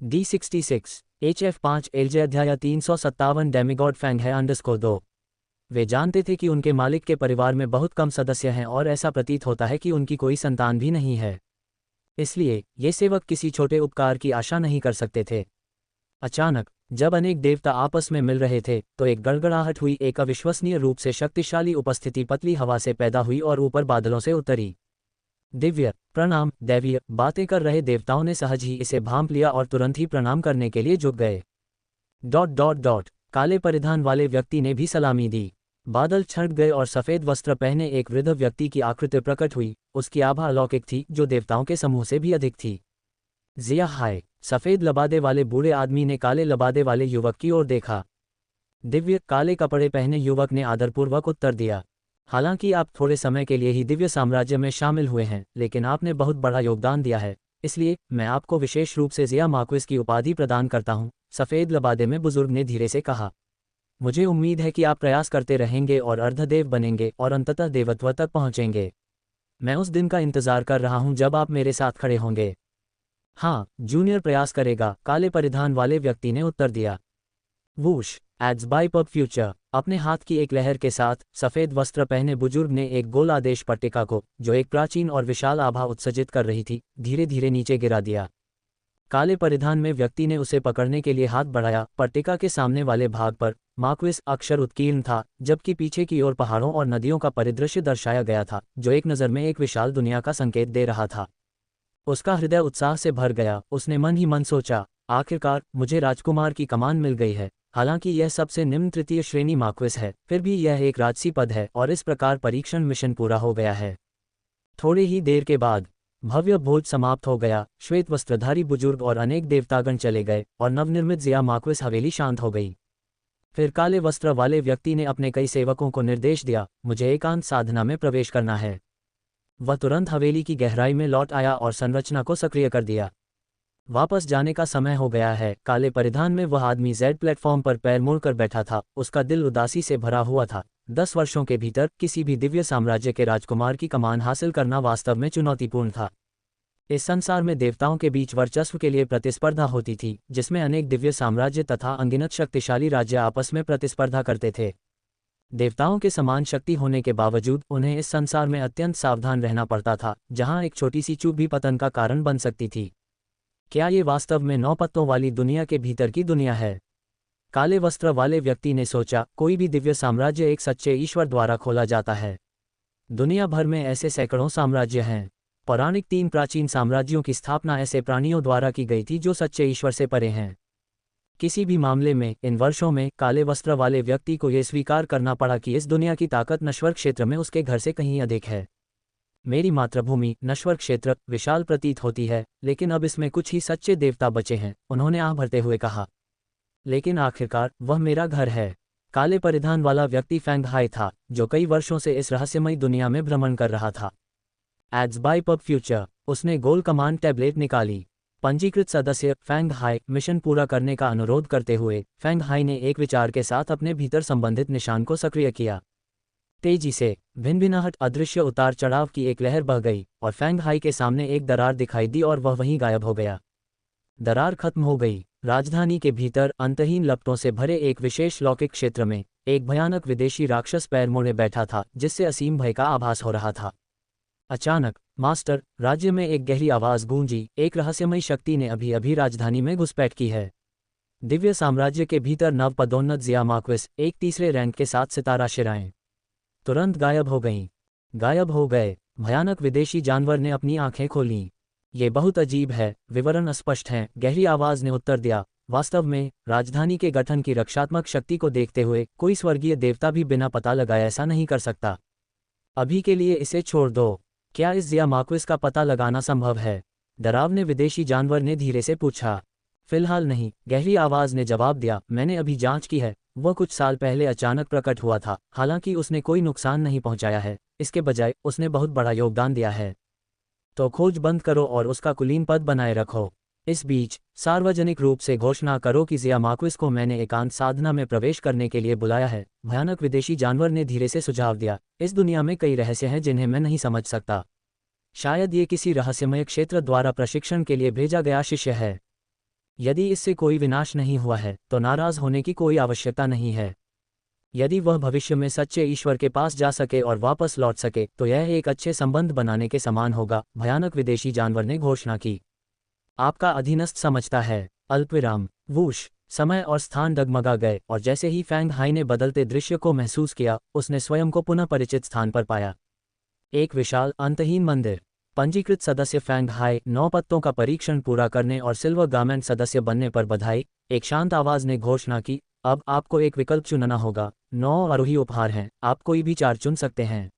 D66 HF5 LJ अध्याय 357 demigod Fang है _2। वे जानते थे कि उनके मालिक के परिवार में बहुत कम सदस्य हैं और ऐसा प्रतीत होता है कि उनकी कोई संतान भी नहीं है। इसलिए ये सेवक किसी छोटे उपकार की आशा नहीं कर सकते थे। अचानक जब अनेक देवता आपस में मिल रहे थे तो एक गड़गड़ाहट हुई। एक अविश्वसनीय रूप से शक्तिशाली उपस्थिति पतली हवा से पैदा हुई और ऊपर बादलों से उतरी। दिव्य प्रणाम दैवीय बातें कर रहे देवताओं ने सहज ही इसे भांप लिया और तुरंत ही प्रणाम करने के लिए झुक गए। काले परिधान वाले व्यक्ति ने भी सलामी दी। बादल छंट गए और सफ़ेद वस्त्र पहने एक वृद्ध व्यक्ति की आकृति प्रकट हुई। उसकी आभा अलौकिक थी जो देवताओं के समूह से भी अधिक थी। जिया हाय, सफ़ेद लबादे वाले बूढ़े आदमी ने काले लबादे वाले युवक की ओर देखा। दिव्य काले कपड़े पहने युवक ने आदरपूर्वक उत्तर दिया, हालांकि आप थोड़े समय के लिए ही दिव्य साम्राज्य में शामिल हुए हैं, लेकिन आपने बहुत बड़ा योगदान दिया है, इसलिए मैं आपको विशेष रूप से जिया मार्क्विस की उपाधि प्रदान करता हूं। सफ़ेद लबादे में बुजुर्ग ने धीरे से कहा, मुझे उम्मीद है कि आप प्रयास करते रहेंगे और अर्धदेव बनेंगे और अंततः देवत्व तक पहुंचेंगे। मैं उस दिन का इंतजार कर रहा हूं जब आप मेरे साथ खड़े होंगे। हाँ, जूनियर प्रयास करेगा, काले परिधान वाले व्यक्ति ने उत्तर दिया। Whoosh ads by pub future. अपने हाथ की एक लहर के साथ सफ़ेद वस्त्र पहने बुजुर्ग ने एक गोल आदेश पट्टिका को, जो एक प्राचीन और विशाल आभा उत्सर्जित कर रही थी, धीरे धीरे नीचे गिरा दिया। काले परिधान में व्यक्ति ने उसे पकड़ने के लिए हाथ बढ़ाया। पट्टिका के सामने वाले भाग पर मार्क्विस अक्षर उत्कीर्ण था, जबकि पीछे की ओर पहाड़ों और नदियों का परिदृश्य दर्शाया गया था, जो एक नज़र में एक विशाल दुनिया का संकेत दे रहा था। उसका हृदय उत्साह से भर गया। उसने मन ही मन सोचा, आखिरकार मुझे राजकुमार की कमान मिल गई है। हालांकि यह सबसे निम्न तृतीय श्रेणी मार्क्विस है, फिर भी यह एक राजसी पद है और इस प्रकार परीक्षण मिशन पूरा हो गया है। थोड़े ही देर के बाद भव्य भोज समाप्त हो गया। श्वेत वस्त्रधारी बुजुर्ग और अनेक देवतागण चले गए और नवनिर्मित जिया मार्क्विस हवेली शांत हो गई। फिर काले वस्त्र वाले व्यक्ति ने अपने कई सेवकों को निर्देश दिया, मुझे एकांत साधना में प्रवेश करना है। वह तुरंत हवेली की गहराई में लौट आया और संरचना को सक्रिय कर दिया। वापस जाने का समय हो गया है। काले परिधान में वह आदमी जेड प्लेटफॉर्म पर पैर मोड़कर बैठा था। उसका दिल उदासी से भरा हुआ था। 10 वर्षों के भीतर किसी भी दिव्य साम्राज्य के राजकुमार की कमान हासिल करना वास्तव में चुनौतीपूर्ण था। इस संसार में देवताओं के बीच वर्चस्व के लिए प्रतिस्पर्धा होती थी, जिसमें अनेक दिव्य साम्राज्य तथा अनगिनत शक्तिशाली राज्य आपस में प्रतिस्पर्धा करते थे। देवताओं के समान शक्ति होने के बावजूद उन्हें इस संसार में अत्यंत सावधान रहना पड़ता था, जहां एक छोटी सी चूक भी पतन का कारण बन सकती थी। क्या ये वास्तव में 9 पत्तों वाली दुनिया के भीतर की दुनिया है? काले वस्त्र वाले व्यक्ति ने सोचा, कोई भी दिव्य साम्राज्य एक सच्चे ईश्वर द्वारा खोला जाता है। दुनिया भर में ऐसे सैकड़ों साम्राज्य हैं। पौराणिक 3 प्राचीन साम्राज्यों की स्थापना ऐसे प्राणियों द्वारा की गई थी जो सच्चे ईश्वर से परे हैं। किसी भी मामले में इन वर्षों में काले वस्त्र वाले व्यक्ति को यह स्वीकार करना पड़ा कि इस दुनिया की ताकत नश्वर क्षेत्र में उसके घर से कहीं अधिक है। मेरी मातृभूमि नश्वर क्षेत्र विशाल प्रतीत होती है, लेकिन अब इसमें कुछ ही सच्चे देवता बचे हैं, उन्होंने आह भरते हुए कहा। लेकिन आखिरकार वह मेरा घर है। काले परिधान वाला व्यक्ति फैंग हाई था, जो कई वर्षों से इस रहस्यमयी दुनिया में भ्रमण कर रहा था। Ads by pub future. उसने गोल कमांड टैबलेट निकाली। पंजीकृत सदस्य फैंग हाई मिशन पूरा करने का अनुरोध करते हुए फैंग हाई ने एक विचार के साथ अपने भीतर संबंधित निशान को सक्रिय किया। तेजी से भिनभिनाहट अदृश्य उतार चढ़ाव की एक लहर बह गई और फैंग हाई के सामने एक दरार दिखाई दी और वह वहीं गायब हो गया। दरार खत्म हो गई। राजधानी के भीतर अंतहीन लपटों से भरे एक विशेष लौकिक क्षेत्र में एक भयानक विदेशी राक्षस पैर मोड़े बैठा था, जिससे असीम भय का आभास हो रहा था। अचानक मास्टर, राज्य में एक गहरी आवाज गूंजी, एक रहस्यमयी शक्ति ने अभी अभी राजधानी में घुसपैठ की है। दिव्य साम्राज्य के भीतर नव पदोन्नत जिया मार्क्विस एक तीसरे रैंक के साथ सितारा शिराएं तुरंत गायब हो गईं। गायब हो गए। भयानक विदेशी जानवर ने अपनी आंखें खोलीं। ये बहुत अजीब है, विवरण अस्पष्ट हैं, गहरी आवाज ने उत्तर दिया। वास्तव में राजधानी के गठन की रक्षात्मक शक्ति को देखते हुए कोई स्वर्गीय देवता भी बिना पता लगाए ऐसा नहीं कर सकता। अभी के लिए इसे छोड़ दो। क्या इस जिया मार्क्विस का पता लगाना संभव है? डरावने विदेशी जानवर ने धीरे से पूछा। फिलहाल नहीं, गहरी आवाज ने जवाब दिया। मैंने अभी जांच की है। वह कुछ साल पहले अचानक प्रकट हुआ था। हालांकि उसने कोई नुकसान नहीं पहुंचाया है, इसके बजाय उसने बहुत बड़ा योगदान दिया है। तो खोज बंद करो और उसका कुलीन पद बनाए रखो। इस बीच सार्वजनिक रूप से घोषणा करो कि जिया मार्क्विस को मैंने एकांत साधना में प्रवेश करने के लिए बुलाया है। भयानक विदेशी जानवर ने धीरे से सुझाव दिया। इस दुनिया में कई रहस्य हैं जिन्हें मैं नहीं समझ सकता। शायद ये किसी रहस्यमय क्षेत्र द्वारा प्रशिक्षण के लिए भेजा गया शिष्य है। यदि इससे कोई विनाश नहीं हुआ है तो नाराज होने की कोई आवश्यकता नहीं है। यदि वह भविष्य में सच्चे ईश्वर के पास जा सके और वापस लौट सके तो यह एक अच्छे संबंध बनाने के समान होगा, भयानक विदेशी जानवर ने घोषणा की। आपका अधीनस्थ समझता है। अल्पविराम। वूश। समय और स्थान डगमगा गए और जैसे ही फैंग हाई ने बदलते दृश्य को महसूस किया, उसने स्वयं को पुनः परिचित स्थान पर पाया। एक विशाल अंतहीन मंदिर। पंजीकृत सदस्य फैंग हाई, 9 पत्तों का परीक्षण पूरा करने और सिल्वर गार्मेंट सदस्य बनने पर बधाई। एक शांत आवाज ने घोषणा की, अब आपको एक विकल्प चुनना होगा। 9 आरोही उपहार हैं, आप कोई भी 4 चुन सकते हैं।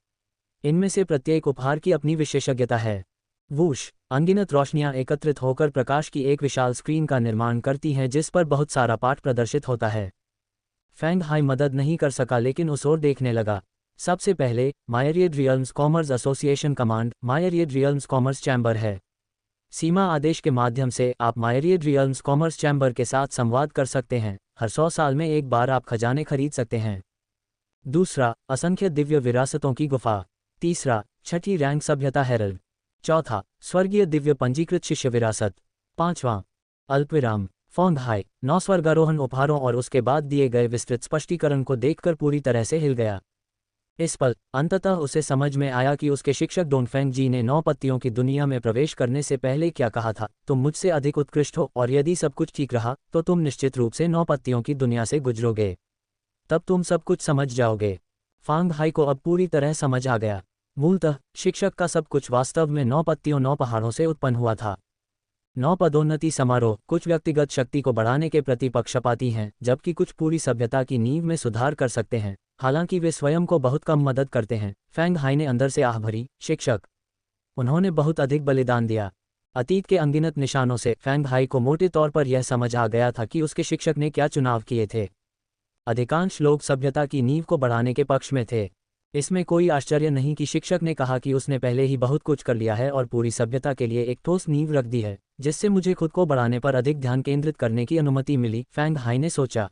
इनमें से प्रत्येक उपहार की अपनी विशेषज्ञता है। वूश। अनगिनत रोशनियां एकत्रित होकर प्रकाश की एक विशाल स्क्रीन का निर्माण करती हैं जिस पर बहुत सारा पाठ प्रदर्शित होता है। फैंग हाई मदद नहीं कर सका लेकिन उस ओर देखने लगा। सबसे पहले myriad realms commerce association command myriad realms commerce chamber है। सीमा आदेश के माध्यम से आप मायरियड रियल्म्स कॉमर्स चैम्बर के साथ संवाद कर सकते हैं। हर 100 साल में एक बार आप खजाने खरीद सकते हैं। दूसरा, असंख्य दिव्य विरासतों की गुफा। तीसरा, छठी रैंक सभ्यता हेरल्ड। चौथा, स्वर्गीय दिव्य पंजीकृत शिष्य विरासत। पांचवां, अल्पविराम फॉन्ग हाई। 9 स्वर्गारोहण उपहारों और उसके बाद दिए गए विस्तृत स्पष्टीकरण को देखकर पूरी तरह से हिल गया। इस पल अंततः उसे समझ में आया कि उसके शिक्षक डोनफेंग जी ने 9 पत्तियों की दुनिया में प्रवेश करने से पहले क्या कहा था, तुम मुझसे अधिक उत्कृष्ट हो और यदि सब कुछ ठीक रहा तो तुम निश्चित रूप से 9 पत्तियों की दुनिया से गुजरोगे। तब तुम सब कुछ समझ जाओगे। फांग हाई को अब पूरी तरह समझ आ गया। मूलतः शिक्षक का सब कुछ वास्तव में 9 पत्तियों 9 पहाड़ों से उत्पन्न हुआ था। 9 पदोन्नति समारोह कुछ व्यक्तिगत शक्ति को बढ़ाने के प्रति पक्षपाती हैं, जबकि कुछ पूरी सभ्यता की नींव में सुधार कर सकते हैं, हालांकि वे स्वयं को बहुत कम मदद करते हैं। फैंग हाई ने अंदर से आह भरी, शिक्षक। उन्होंने बहुत अधिक बलिदान दिया। अतीत के अनगिनत निशानों से फैंग हाई को मोटे तौर पर यह समझ आ गया था कि उसके शिक्षक ने क्या चुनाव किए थे। अधिकांश लोग सभ्यता की नींव को बढ़ाने के पक्ष में थे। इसमें कोई आश्चर्य नहीं कि शिक्षक ने कहा कि उसने पहले ही बहुत कुछ कर लिया है और पूरी सभ्यता के लिए एक ठोस नींव रख दी है, जिससे मुझे खुद को बढ़ाने पर अधिक ध्यान केंद्रित करने की अनुमति मिली, फैंग हाई ने सोचा।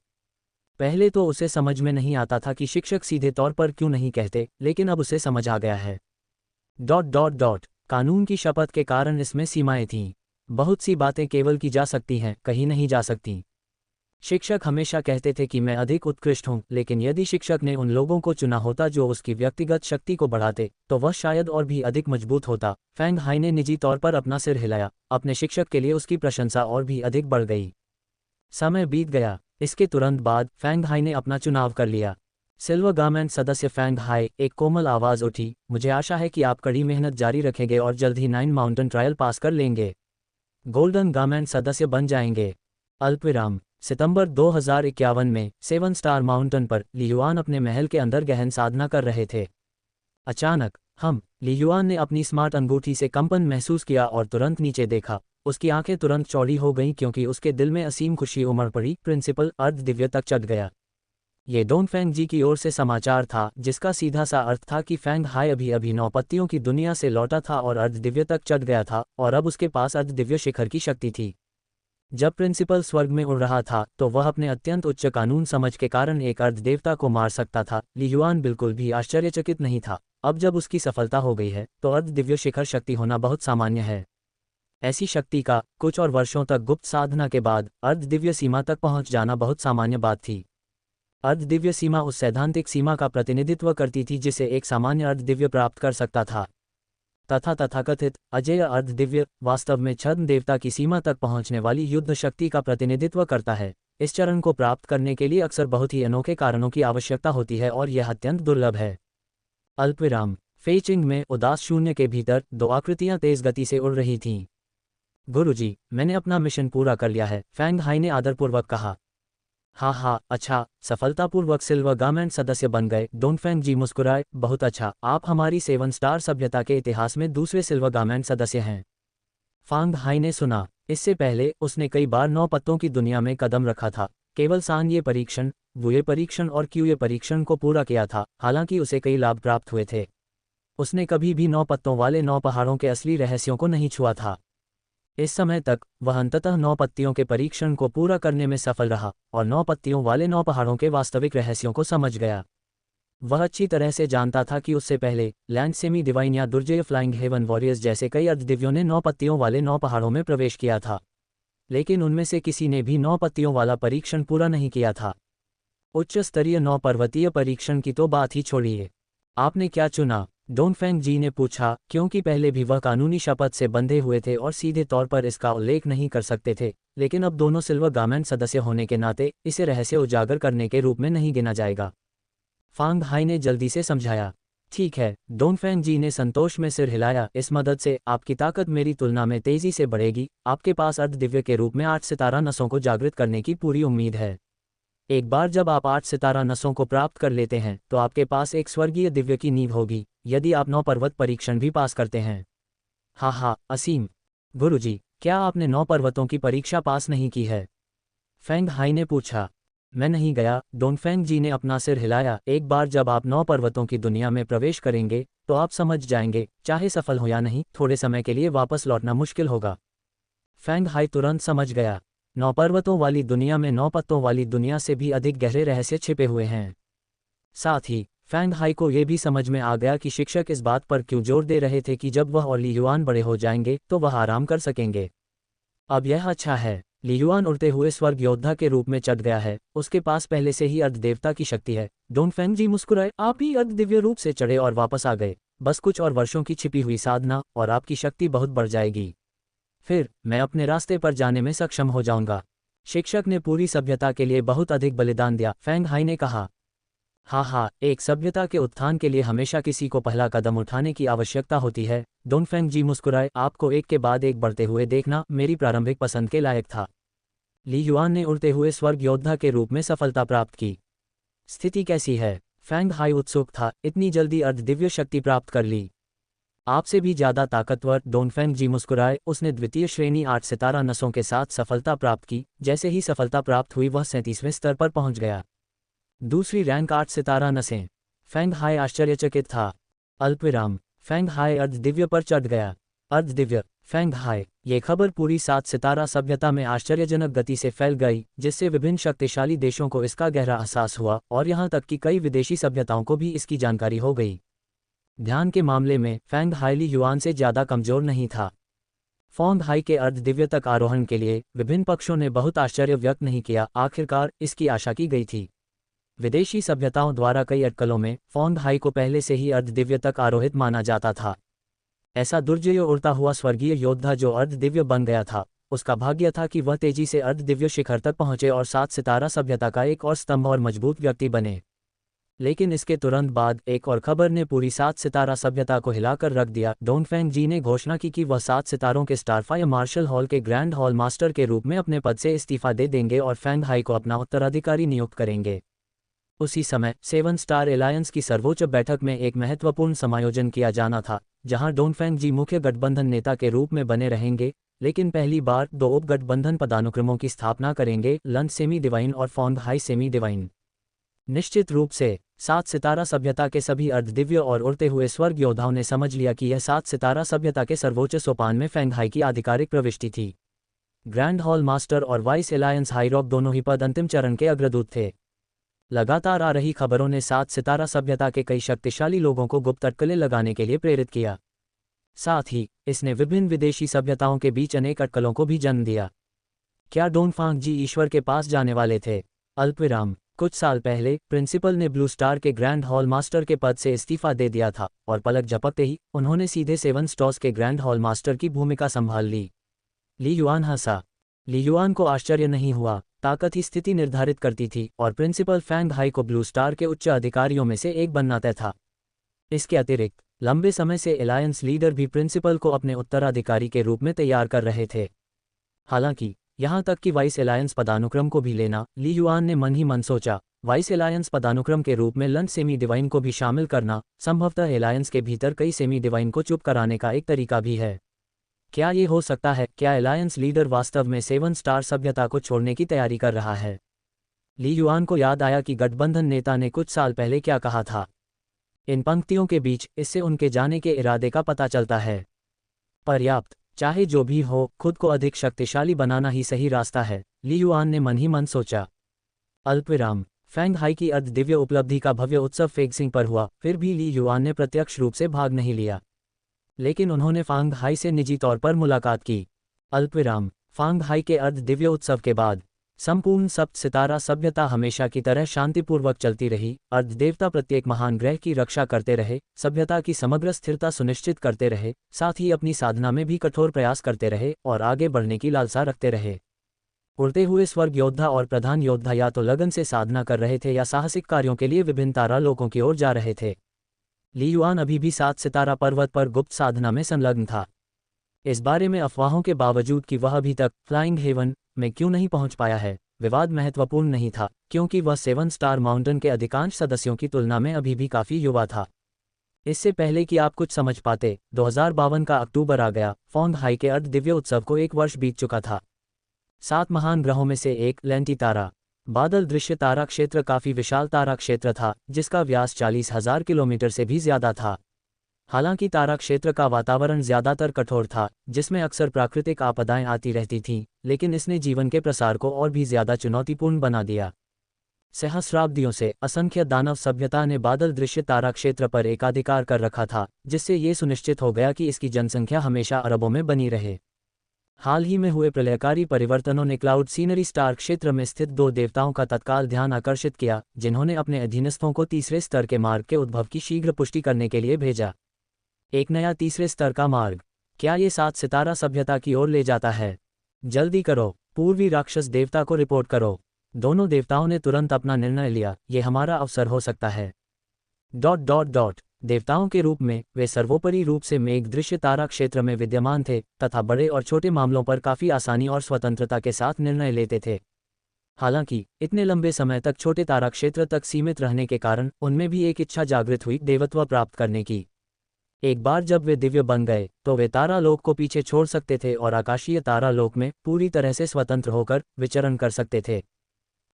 पहले तो उसे समझ में नहीं आता था कि शिक्षक सीधे तौर पर क्यों नहीं कहते, लेकिन अब उसे समझ आ गया है। ... कानून की शपथ के कारण इसमें सीमाएं थीं। बहुत सी बातें केवल की जा सकती हैं, कहीं नहीं जा सकती। शिक्षक हमेशा कहते थे कि मैं अधिक उत्कृष्ट हूं, लेकिन यदि शिक्षक ने उन लोगों को चुना होता जो उसकी व्यक्तिगत शक्ति को बढ़ाते, तो वह शायद और भी अधिक मजबूत होता। फैंग हाई ने निजी तौर पर अपना सिर हिलाया। अपने शिक्षक के लिए उसकी प्रशंसा और भी अधिक बढ़ गई। समय बीत गया। इसके तुरंत बाद फैंग हाई ने अपना चुनाव कर लिया। सिल्वर गार्मेंट सदस्य फैंग हाई, एक कोमल आवाज उठी, मुझे आशा है कि आप कड़ी मेहनत जारी रखेंगे और जल्द ही 9 माउंटेन ट्रायल पास कर लेंगे। गोल्डन गार्मेंट सदस्य बन जाएंगे। अल्पविराम। सितंबर 2051 में 7 स्टार माउंटेन पर ली युआन अपने महल के अंदर गहन साधना कर रहे थे। अचानक ली युआन ने अपनी स्मार्ट अंगूठी से कंपन महसूस किया और तुरंत नीचे देखा। उसकी आंखें तुरंत चौड़ी हो गईं क्योंकि उसके दिल में असीम खुशी उमड़ पड़ी। प्रिंसिपल अर्ध दिव्य तक चढ़ गया। ये डोनफेंग जी की ओर से समाचार था, जिसका सीधा सा अर्थ था कि फैंग हाई अभी अभी 9 पत्तियों की दुनिया से लौटा था और अर्ध दिव्य तक चढ़ गया था और अब उसके पास अर्ध दिव्य शिखर की शक्ति थी। जब प्रिंसिपल स्वर्ग में उड़ रहा था तो वह अपने अत्यंत उच्च कानून समझ के कारण एक अर्ध देवता को मार सकता था। ली युआन बिल्कुल भी आश्चर्यचकित नहीं था। अब जब उसकी सफलता हो गई है तो अर्ध दिव्य शिखर शक्ति होना बहुत सामान्य है। ऐसी शक्ति का कुछ और वर्षों तक गुप्त साधना के बाद अर्ध दिव्य सीमा तक पहुंच जाना बहुत सामान्य बात थी। अर्ध दिव्य सीमा उस सैद्धांतिक सीमा का प्रतिनिधित्व करती थी जिसे एक सामान्य अर्ध दिव्य प्राप्त कर सकता था। तथाकथित अजेय अर्ध दिव्य वास्तव में छद्म देवता की सीमा तक पहुंचने वाली युद्ध शक्ति का प्रतिनिधित्व करता है। इस चरण को प्राप्त करने के लिए अक्सर बहुत ही अनोखे कारणों की आवश्यकता होती है और यह अत्यंत दुर्लभ है। अल्पविराम। फेचिंग में उदास शून्य के भीतर 2 आकृतियां तेज गति से उड़ रही थीं। गुरुजी, मैंने अपना मिशन पूरा कर लिया है, फैंग हाई ने आदरपूर्वक कहा। हाँ, अच्छा, सफलतापूर्वक सिल्वर गार्मेंट सदस्य बन गए। डोनफेंग जी मुस्कुराए, बहुत अच्छा, आप हमारी 7 स्टार सभ्यता के इतिहास में दूसरे सिल्वर गार्मेंट सदस्य हैं। फांग हाई ने सुना। इससे पहले उसने कई बार 9 पत्तों की दुनिया में कदम रखा था, केवल सांये परीक्षण, वुये परीक्षण और क्यूये परीक्षण को पूरा किया था, हालांकि उसे कई लाभ प्राप्त हुए थे। उसने कभी भी 9 पत्तों वाले 9 पहाड़ों के असली रहस्यों को नहीं छुआ था। इस समय तक वह अंततः 9 पत्तियों के परीक्षण को पूरा करने में सफल रहा और 9 पत्तियों वाले 9 पहाड़ों के वास्तविक रहस्यों को समझ गया। वह अच्छी तरह से जानता था कि उससे पहले लैंड सेमी डिवाइन या दुर्जय फ्लाइंग हेवन वॉरियर्स जैसे कई अर्धदिव्यों ने 9 पत्तियों वाले 9 पहाड़ों में प्रवेश किया था, लेकिन उनमें से किसी ने भी 9 पत्तियों वाला परीक्षण पूरा नहीं किया था। उच्च स्तरीय 9 पर्वतीय परीक्षण की तो बात ही छोड़िए। आपने क्या चुना? डोनफेंग जी ने पूछा, क्योंकि पहले भी वह कानूनी शपथ से बंधे हुए थे और सीधे तौर पर इसका उल्लेख नहीं कर सकते थे, लेकिन अब दोनों सिल्वर गार्मेंट सदस्य होने के नाते इसे रहस्य उजागर करने के रूप में नहीं गिना जाएगा। फांग हाई ने जल्दी से समझाया। ठीक है, डोनफेंग जी ने संतोष में सिर हिलाया, इस मदद से आपकी ताकत मेरी तुलना में तेजी से बढ़ेगी। आपके पास अर्धदिव्य के रूप में 8 सितारा नसों को जागृत करने की पूरी उम्मीद है। एक बार जब आप 8 सितारा नसों को प्राप्त कर लेते हैं तो आपके पास एक स्वर्गीय दिव्य की नींव होगी, यदि आप 9 पर्वत परीक्षण भी पास करते हैं। हाँ, असीम। गुरुजी, क्या आपने 9 पर्वतों की परीक्षा पास नहीं की है? फेंग हाई ने पूछा। मैं नहीं गया, डोनफेंग जी ने अपना सिर हिलाया। एक बार जब आप 9 पर्वतों की दुनिया में प्रवेश करेंगे तो आप समझ जाएंगे, चाहे सफल हो या नहीं, थोड़े समय के लिए वापस लौटना मुश्किल होगा। फेंग हाई तुरंत समझ गया। 9 पर्वतों वाली दुनिया में 9 पत्तों वाली दुनिया से भी अधिक गहरे रहस्य छिपे हुए हैं। साथ ही फेंग हाई को यह भी समझ में आ गया कि शिक्षक इस बात पर क्यों जोर दे रहे थे कि जब वह और ली युआन बड़े हो जाएंगे तो वह आराम कर सकेंगे। अब यह अच्छा है, ली युआन उड़ते हुए स्वर्ग योद्धा के रूप में चढ़ गया है, उसके पास पहले से ही अर्धदेवता की शक्ति है। डोनफेंग जी मुस्कुराए, आप ही अर्धदिव्य रूप से चढ़े और वापस आ गए। बस कुछ और वर्षों की छिपी हुई साधना और आपकी शक्ति बहुत बढ़ जाएगी। फिर मैं अपने रास्ते पर जाने में सक्षम हो जाऊंगा। शिक्षक ने पूरी सभ्यता के लिए बहुत अधिक बलिदान दिया, फेंग हाई ने कहा। हाँ, एक सभ्यता के उत्थान के लिए हमेशा किसी को पहला कदम उठाने की आवश्यकता होती है। डोनफेंग जी मुस्कुराए, आपको एक के बाद एक बढ़ते हुए देखना मेरी प्रारंभिक पसंद के लायक था। ली युआन ने उड़ते हुए स्वर्ग योद्धा के रूप में सफलता प्राप्त की। स्थिति कैसी है? फेंग हाई उत्सुक था, इतनी जल्दी अर्धदिव्य शक्ति प्राप्त कर ली? आपसे भी ज्यादा ताकतवर, डोनफेंग जी मुस्कुराए। उसने द्वितीय श्रेणी 8 सितारा नसों के साथ सफलता प्राप्त की। जैसे ही सफलता प्राप्त हुई वह 37वें स्तर पर पहुंच गया। दूसरी रैंक 8 सितारा नसें। फेंग हाई आश्चर्यचकित था। अल्पविराम। फेंग हाई अर्धदिव्य पर चढ़ गया। अर्धदिव्य। Feng Hai. ये खबर पूरी 7 सितारा सभ्यता में आश्चर्यजनक गति से फैल गई, जिससे विभिन्न शक्तिशाली देशों को इसका गहरा एहसास हुआ और यहाँ तक कि कई विदेशी सभ्यताओं को भी इसकी जानकारी हो गई। ध्यान के मामले में फेंग हाई ली युआन से ज्यादा कमजोर नहीं था। फेंग हाई के अर्धदिव्य तक आरोहण के लिए विभिन्न पक्षों ने बहुत आश्चर्य व्यक्त नहीं किया, आखिरकार इसकी आशा की गई थी। विदेशी सभ्यताओं द्वारा कई अटकलों में फेंग हाई को पहले से ही अर्धदिव्य तक आरोहित माना जाता था। ऐसा दुर्जय उड़ता हुआ स्वर्गीय योद्धा जो अर्धदिव्य बन गया था, उसका भाग्य था कि वह तेजी से अर्धदिव्य शिखर तक पहुंचे और 7 सितारा सभ्यता का एक और स्तंभ और मजबूत व्यक्ति बने। लेकिन इसके तुरंत बाद एक और खबर ने पूरी 7 सितारा सभ्यता को हिलाकर रख दिया। डोनफेंग जी ने घोषणा की कि वह 7 सितारों के स्टारफायर मार्शल हॉल के ग्रैंड हॉल मास्टर के रूप में अपने पद से इस्तीफा दे देंगे और फेंग हाई को अपना उत्तराधिकारी नियुक्त करेंगे। उसी समय 7 स्टार एलायंस की सर्वोच्च बैठक में एक महत्वपूर्ण समायोजन किया जाना था, जहां डोनफेंग जी मुख्य गठबंधन नेता के रूप में बने रहेंगे, लेकिन पहली बार 2 उपगठबंधन पदानुक्रमों की स्थापना करेंगे, लन सेमी डिवाइन और फेंग हाई सेमी डिवाइन। निश्चित रूप से 7 सितारा सभ्यता के सभी अर्धदिव्य और उड़ते हुए स्वर्ग योद्धाओं ने समझ लिया कि यह 7 सितारा सभ्यता के सर्वोच्च सोपान में फेंग हाई की आधिकारिक प्रविष्टि थी। ग्रैंड हॉल मास्टर और वाइस एलायंस हाईरॉक दोनों ही पद अंतिम चरण के अग्रदूत थे। लगातार आ रही खबरों ने 7 सितारा सभ्यता के कई शक्तिशाली लोगों को गुप्त अटकलें लगाने के लिए प्रेरित किया। साथ ही इसने विभिन्न विदेशी सभ्यताओं के बीच अनेक अटकलों को भी जन्म दिया। क्या डोनफेंग जी ईश्वर के पास जाने वाले थे? अल्पविराम। कुछ साल पहले प्रिंसिपल ने ब्लू स्टार के ग्रैंड हॉल मास्टर के पद से इस्तीफा दे दिया था और पलक झपकते ही उन्होंने सीधे 7 स्टॉर्स के ग्रैंड हॉल मास्टर की भूमिका संभाल ली। ली युआन हंसा। ली युआन को आश्चर्य नहीं हुआ, ताकत ही स्थिति निर्धारित करती थी और प्रिंसिपल फेंग हाई को ब्लू स्टार के उच्च अधिकारियों में से एक बनना तय था। इसके अतिरिक्त लंबे समय से एलायंस लीडर भी प्रिंसिपल को अपने उत्तराधिकारी के रूप में तैयार कर रहे थे। हालांकि यहाँ तक कि वाइस एलायंस पदानुक्रम को भी लेना, ली युआन ने मन ही मन सोचा। वाइस एलायंस पदानुक्रम के रूप में लन सेमी डिवाइन को भी शामिल करना संभवतः एलायंस के भीतर कई सेमी डिवाइन को चुप कराने का एक तरीका भी है। क्या ये हो सकता है? क्या एलायंस लीडर वास्तव में 7 स्टार सभ्यता को छोड़ने की तैयारी कर रहा है? ली युआन को याद आया कि गठबंधन नेता ने कुछ साल पहले क्या कहा था। इन पंक्तियों के बीच इससे उनके जाने के इरादे का पता चलता है। पर्याप्त, चाहे जो भी हो, खुद को अधिक शक्तिशाली बनाना ही सही रास्ता है, ली युआन ने मन ही मन सोचा। अल्पविराम। फेंग हाई की अर्धदिव्य उपलब्धि का भव्य उत्सव फेंगसिंग पर हुआ, फिर भी ली युआन ने प्रत्यक्ष रूप से भाग नहीं लिया। लेकिन उन्होंने फेंग हाई से निजी तौर पर मुलाकात की। अल्पविराम। फांग हाई के अर्ध दिव्य उत्सव के बाद संपूर्ण सप्त सितारा सभ्यता हमेशा की तरह शांतिपूर्वक चलती रही। अर्ध देवता प्रत्येक महान ग्रह की रक्षा करते रहे, सभ्यता की समग्र स्थिरता सुनिश्चित करते रहे, साथ ही अपनी साधना में भी कठोर प्रयास करते रहे और आगे बढ़ने की लालसा रखते रहे। उड़ते हुए स्वर्ग योद्धा और प्रधान योद्धा या तो लगन से साधना कर रहे थे या साहसिक कार्यों के लिए विभिन्न तारा लोकों की ओर जा रहे थे। ली युआन अभी भी 7 सितारा पर्वत पर गुप्त साधना में संलग्न था। इस बारे में अफवाहों के बावजूद कि वह अभी तक फ्लाइंग हेवन में क्यों नहीं पहुंच पाया है, विवाद महत्वपूर्ण नहीं था, क्योंकि वह 7 स्टार माउंटेन के अधिकांश सदस्यों की तुलना में अभी भी काफ़ी युवा था। इससे पहले कि आप कुछ समझ पाते, 2052 का अक्टूबर आ गया। फांग हाई के अर्ध दिव्य उत्सव को 1 वर्ष बीत चुका था। 7 महान ग्रहों में से एक लेंटी तारा बादल दृश्य तारा क्षेत्र काफ़ी विशाल तारा क्षेत्र था, जिसका व्यास 40,000 किलोमीटर से भी ज़्यादा था। हालांकि तारा क्षेत्र का वातावरण ज़्यादातर कठोर था, जिसमें अक्सर प्राकृतिक आपदाएं आती रहती थीं, लेकिन इसने जीवन के प्रसार को और भी ज़्यादा चुनौतीपूर्ण बना दिया। सहस्राब्दियों से असंख्य दानव सभ्यता ने बादल दृश्य तारा क्षेत्र पर एकाधिकार कर रखा था, जिससे ये सुनिश्चित हो गया कि इसकी जनसंख्या हमेशा अरबों में बनी रहे। हाल ही में हुए प्रलयकारी परिवर्तनों ने क्लाउड सीनरी स्टार क्षेत्र में स्थित 2 देवताओं का तत्काल ध्यान आकर्षित किया, जिन्होंने अपने अधीनस्थों को तीसरे स्तर के मार्ग के उद्भव की शीघ्र पुष्टि करने के लिए भेजा। एक नया तीसरे स्तर का मार्ग, क्या ये 7 सितारा सभ्यता की ओर ले जाता है? जल्दी करो, पूर्वी राक्षस देवता को रिपोर्ट करो। दोनों देवताओं ने तुरंत अपना निर्णय लिया, ये हमारा अवसर हो सकता है। ... देवताओं के रूप में वे सर्वोपरि रूप से मेघ दृश्य तारा क्षेत्र में विद्यमान थे तथा बड़े और छोटे मामलों पर काफ़ी आसानी और स्वतंत्रता के साथ निर्णय लेते थे। हालांकि इतने लंबे समय तक छोटे तारा क्षेत्र तक सीमित रहने के कारण उनमें भी एक इच्छा जागृत हुई देवत्व प्राप्त करने की। एक बार जब वे दिव्य बन गए तो वे तारा लोक को पीछे छोड़ सकते थे और आकाशीय तारा लोक में पूरी तरह से स्वतंत्र होकर विचरण कर सकते थे।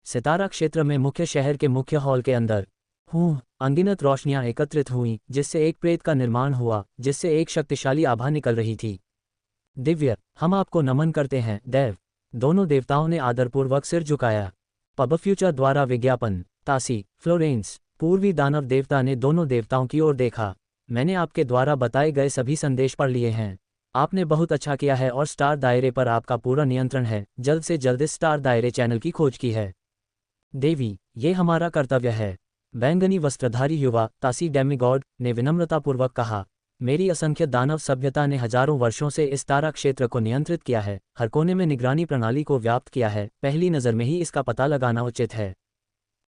सितारा क्षेत्र में मुख्य शहर के मुख्य हॉल के अंदर अनगिनत रोशनियां एकत्रित हुईं, जिससे एक प्रेत का निर्माण हुआ, जिससे एक शक्तिशाली आभा निकल रही थी। दिव्य, हम आपको नमन करते हैं देव। दोनों देवताओं ने आदरपूर्वक सिर झुकाया। पब फ्यूचर द्वारा विज्ञापन। तासी, फ्लोरेंस। पूर्वी दानव देवता ने दोनों देवताओं की ओर देखा। मैंने आपके द्वारा बताए गए सभी संदेश पढ़ लिए हैं। आपने बहुत अच्छा किया है और स्टार दायरे पर आपका पूरा नियंत्रण है। जल्द से जल्द इस स्टार दायरे चैनल की खोज की है। देवी, ये हमारा कर्तव्य है। बैंगनी वस्त्रधारी युवा तासी डेमिगॉड ने विनम्रतापूर्वक कहा। मेरी असंख्य दानव सभ्यता ने हजारों वर्षों से इस तारा क्षेत्र को नियंत्रित किया है, हर कोने में निगरानी प्रणाली को व्याप्त किया है। पहली नज़र में ही इसका पता लगाना उचित है।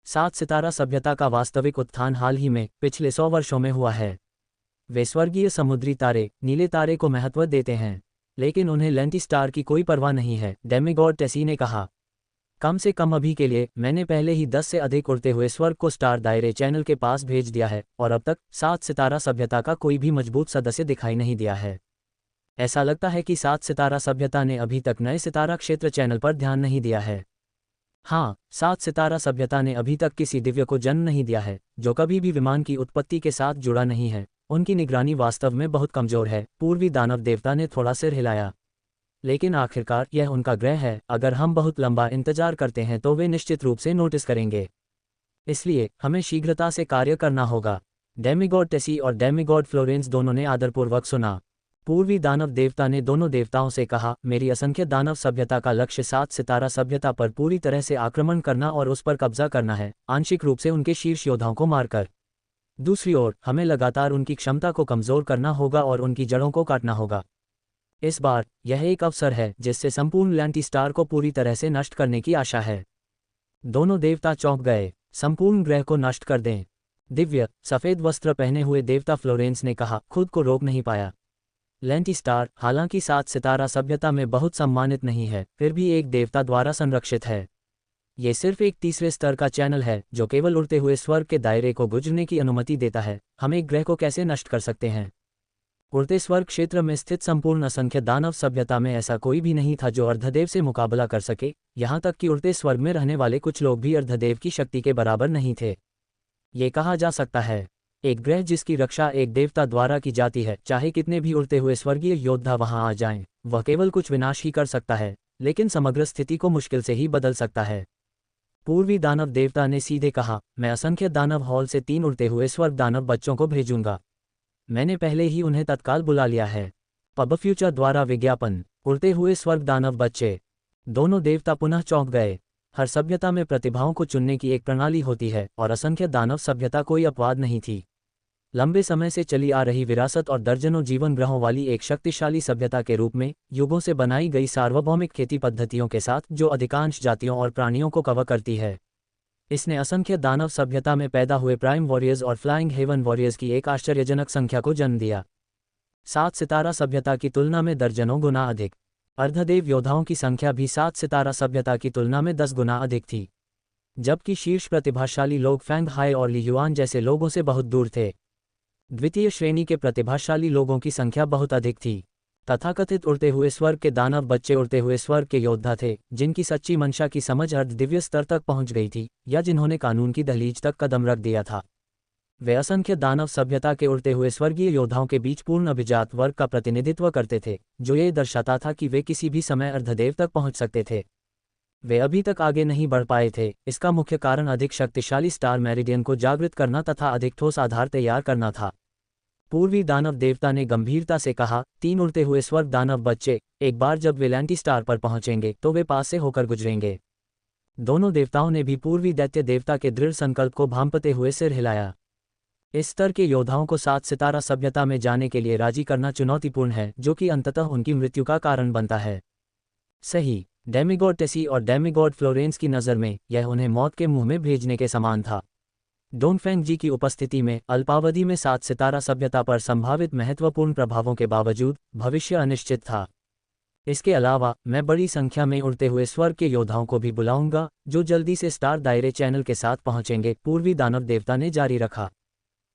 7 सितारा सभ्यता का वास्तविक उत्थान हाल ही में पिछले 100 वर्षों में हुआ है। वे स्वर्गीय समुद्री तारे, नीले तारे को महत्व देते हैं, लेकिन उन्हें लेंटी स्टार की कोई परवाह नहीं है, डेमिगॉड टेसी ने कहा। कम से कम अभी के लिए मैंने पहले ही 10 से अधिक उड़ते हुए स्वर्ग को स्टार दायरे चैनल के पास भेज दिया है और अब तक 7 सितारा सभ्यता का कोई भी मजबूत सदस्य दिखाई नहीं दिया है। ऐसा लगता है कि 7 सितारा सभ्यता ने अभी तक नए सितारा क्षेत्र चैनल पर ध्यान नहीं दिया है। हाँ, 7 सितारा सभ्यता ने अभी तक किसी दिव्य को जन्म नहीं दिया है जो कभी भी विमान की उत्पत्ति के साथ जुड़ा नहीं है। उनकी निगरानी वास्तव में बहुत कमजोर है। पूर्वी दानव देवता ने थोड़ा सिर हिलाया। लेकिन आखिरकार यह उनका ग्रह है, अगर हम बहुत लंबा इंतजार करते हैं तो वे निश्चित रूप से नोटिस करेंगे। इसलिए हमें शीघ्रता से कार्य करना होगा। डेमिगॉड टेसी और डेमिगॉड फ्लोरेंस दोनों ने आदरपूर्वक सुना। पूर्वी दानव देवता ने दोनों देवताओं से कहा, मेरी असंख्य दानव सभ्यता का लक्ष्य 7 सितारा सभ्यता पर पूरी तरह से आक्रमण करना और उस पर कब्जा करना है, आंशिक रूप से उनके शीर्ष योद्धाओं को मारकर। दूसरी ओर हमें लगातार उनकी क्षमता को कमजोर करना होगा और उनकी जड़ों को काटना होगा। इस बार यह एक अवसर है जिससे संपूर्ण लेंटी स्टार को पूरी तरह से नष्ट करने की आशा है। दोनों देवता चौंक गए। संपूर्ण ग्रह को नष्ट कर दें। दिव्य, सफ़ेद वस्त्र पहने हुए देवता फ्लोरेंस ने कहा, खुद को रोक नहीं पाया। लेंटी स्टार हालांकि 7 सितारा सभ्यता में बहुत सम्मानित नहीं है, फिर भी एक देवता द्वारा संरक्षित है। ये सिर्फ एक तीसरे स्तर का चैनल है जो केवल उड़ते हुए स्वर्ग के दायरे को गुजरने की अनुमति देता है। हम एक ग्रह को कैसे नष्ट कर सकते हैं? उड़ते स्वर्ग क्षेत्र में स्थित संपूर्ण असंख्य दानव सभ्यता में ऐसा कोई भी नहीं था जो अर्धदेव से मुकाबला कर सके, यहाँ तक कि उड़ते स्वर्ग में रहने वाले कुछ लोग भी अर्धदेव की शक्ति के बराबर नहीं थे। ये कहा जा सकता है, एक ग्रह जिसकी रक्षा एक देवता द्वारा की जाती है, चाहे कितने भी उड़ते हुए स्वर्गीय योद्धा वहां आ जाएं, वह केवल कुछ विनाश ही कर सकता है, लेकिन समग्र स्थिति को मुश्किल से ही बदल सकता है। पूर्वी दानव देवता ने सीधे कहा, मैं असंख्य दानव हॉल से 3 उड़ते हुए स्वर्ग दानव बच्चों को भेजूंगा। मैंने पहले ही उन्हें तत्काल बुला लिया है। पब फ्यूचर द्वारा विज्ञापन, उड़ते हुए स्वर्ग दानव बच्चे। दोनों देवता पुनः चौंक गए। हर सभ्यता में प्रतिभाओं को चुनने की एक प्रणाली होती है और असंख्य दानव सभ्यता कोई अपवाद नहीं थी। लंबे समय से चली आ रही विरासत और दर्जनों जीवन ग्रहों वाली एक शक्तिशाली सभ्यता के रूप में युगों से बनाई गई सार्वभौमिक खेती पद्धतियों के साथ जो अधिकांश जातियों और प्राणियों को कवर करती है। इसने असंख्य दानव सभ्यता में पैदा हुए प्राइम वॉरियर्स और फ्लाइंग हेवन वॉरियर्स की एक आश्चर्यजनक संख्या को जन्म दिया। 7 सितारा सभ्यता की तुलना में दर्जनों गुना अधिक। अर्धदेव योद्धाओं की संख्या भी 7 सितारा सभ्यता की तुलना में 10 गुना अधिक थी। जबकि शीर्ष प्रतिभाशाली लोग फैंग हाई और ली युआन जैसे लोगों से बहुत दूर थे। द्वितीय श्रेणी के प्रतिभाशाली लोगों की संख्या बहुत अधिक थी। तथाकथित उड़ते हुए स्वर्ग के दानव बच्चे उड़ते हुए स्वर्ग के योद्धा थे, जिनकी सच्ची मंशा की समझ अर्ध दिव्य स्तर तक पहुंच गई थी या जिन्होंने कानून की दहलीज तक कदम रख दिया था। वे असंख्य दानव सभ्यता के उड़ते हुए स्वर्गीय योद्धाओं के बीच पूर्ण अभिजात वर्ग का प्रतिनिधित्व करते थे, जो ये दर्शाता था कि वे किसी भी समय अर्धदेव तक पहुंच सकते थे। वे अभी तक आगे नहीं बढ़ पाए थे। इसका मुख्य कारण अधिक शक्तिशाली स्टार मेरिडियन को जागृत करना तथा अधिक ठोस आधार तैयार करना था। पूर्वी दानव देवता ने गंभीरता से कहा, 3 उड़ते हुए स्वर्ग दानव बच्चे, एक बार जब वे लैंटी स्टार पर पहुंचेंगे तो वे पास से होकर गुजरेंगे। दोनों देवताओं ने भी पूर्वी दैत्य देवता के दृढ़ संकल्प को भांपते हुए सिर हिलाया। इस स्तर के योद्धाओं को 7 सितारा सभ्यता में जाने के लिए राजी करना चुनौतीपूर्ण है, जो कि अंततः उनकी मृत्यु का कारण बनता है। सही, डेमिगॉड टेसी और डेमिगॉड फ्लोरेंस की नज़र में यह उन्हें मौत के मुंह में भेजने के समान था। डोंगफेंग जी की उपस्थिति में अल्पावधि में 7 सितारा सभ्यता पर संभावित महत्वपूर्ण प्रभावों के बावजूद भविष्य अनिश्चित था। इसके अलावा मैं बड़ी संख्या में उड़ते हुए स्वर्ग के योद्धाओं को भी बुलाऊंगा, जो जल्दी से स्टार दायरे चैनल के साथ पहुंचेंगे, पूर्वी दानव देवता ने जारी रखा।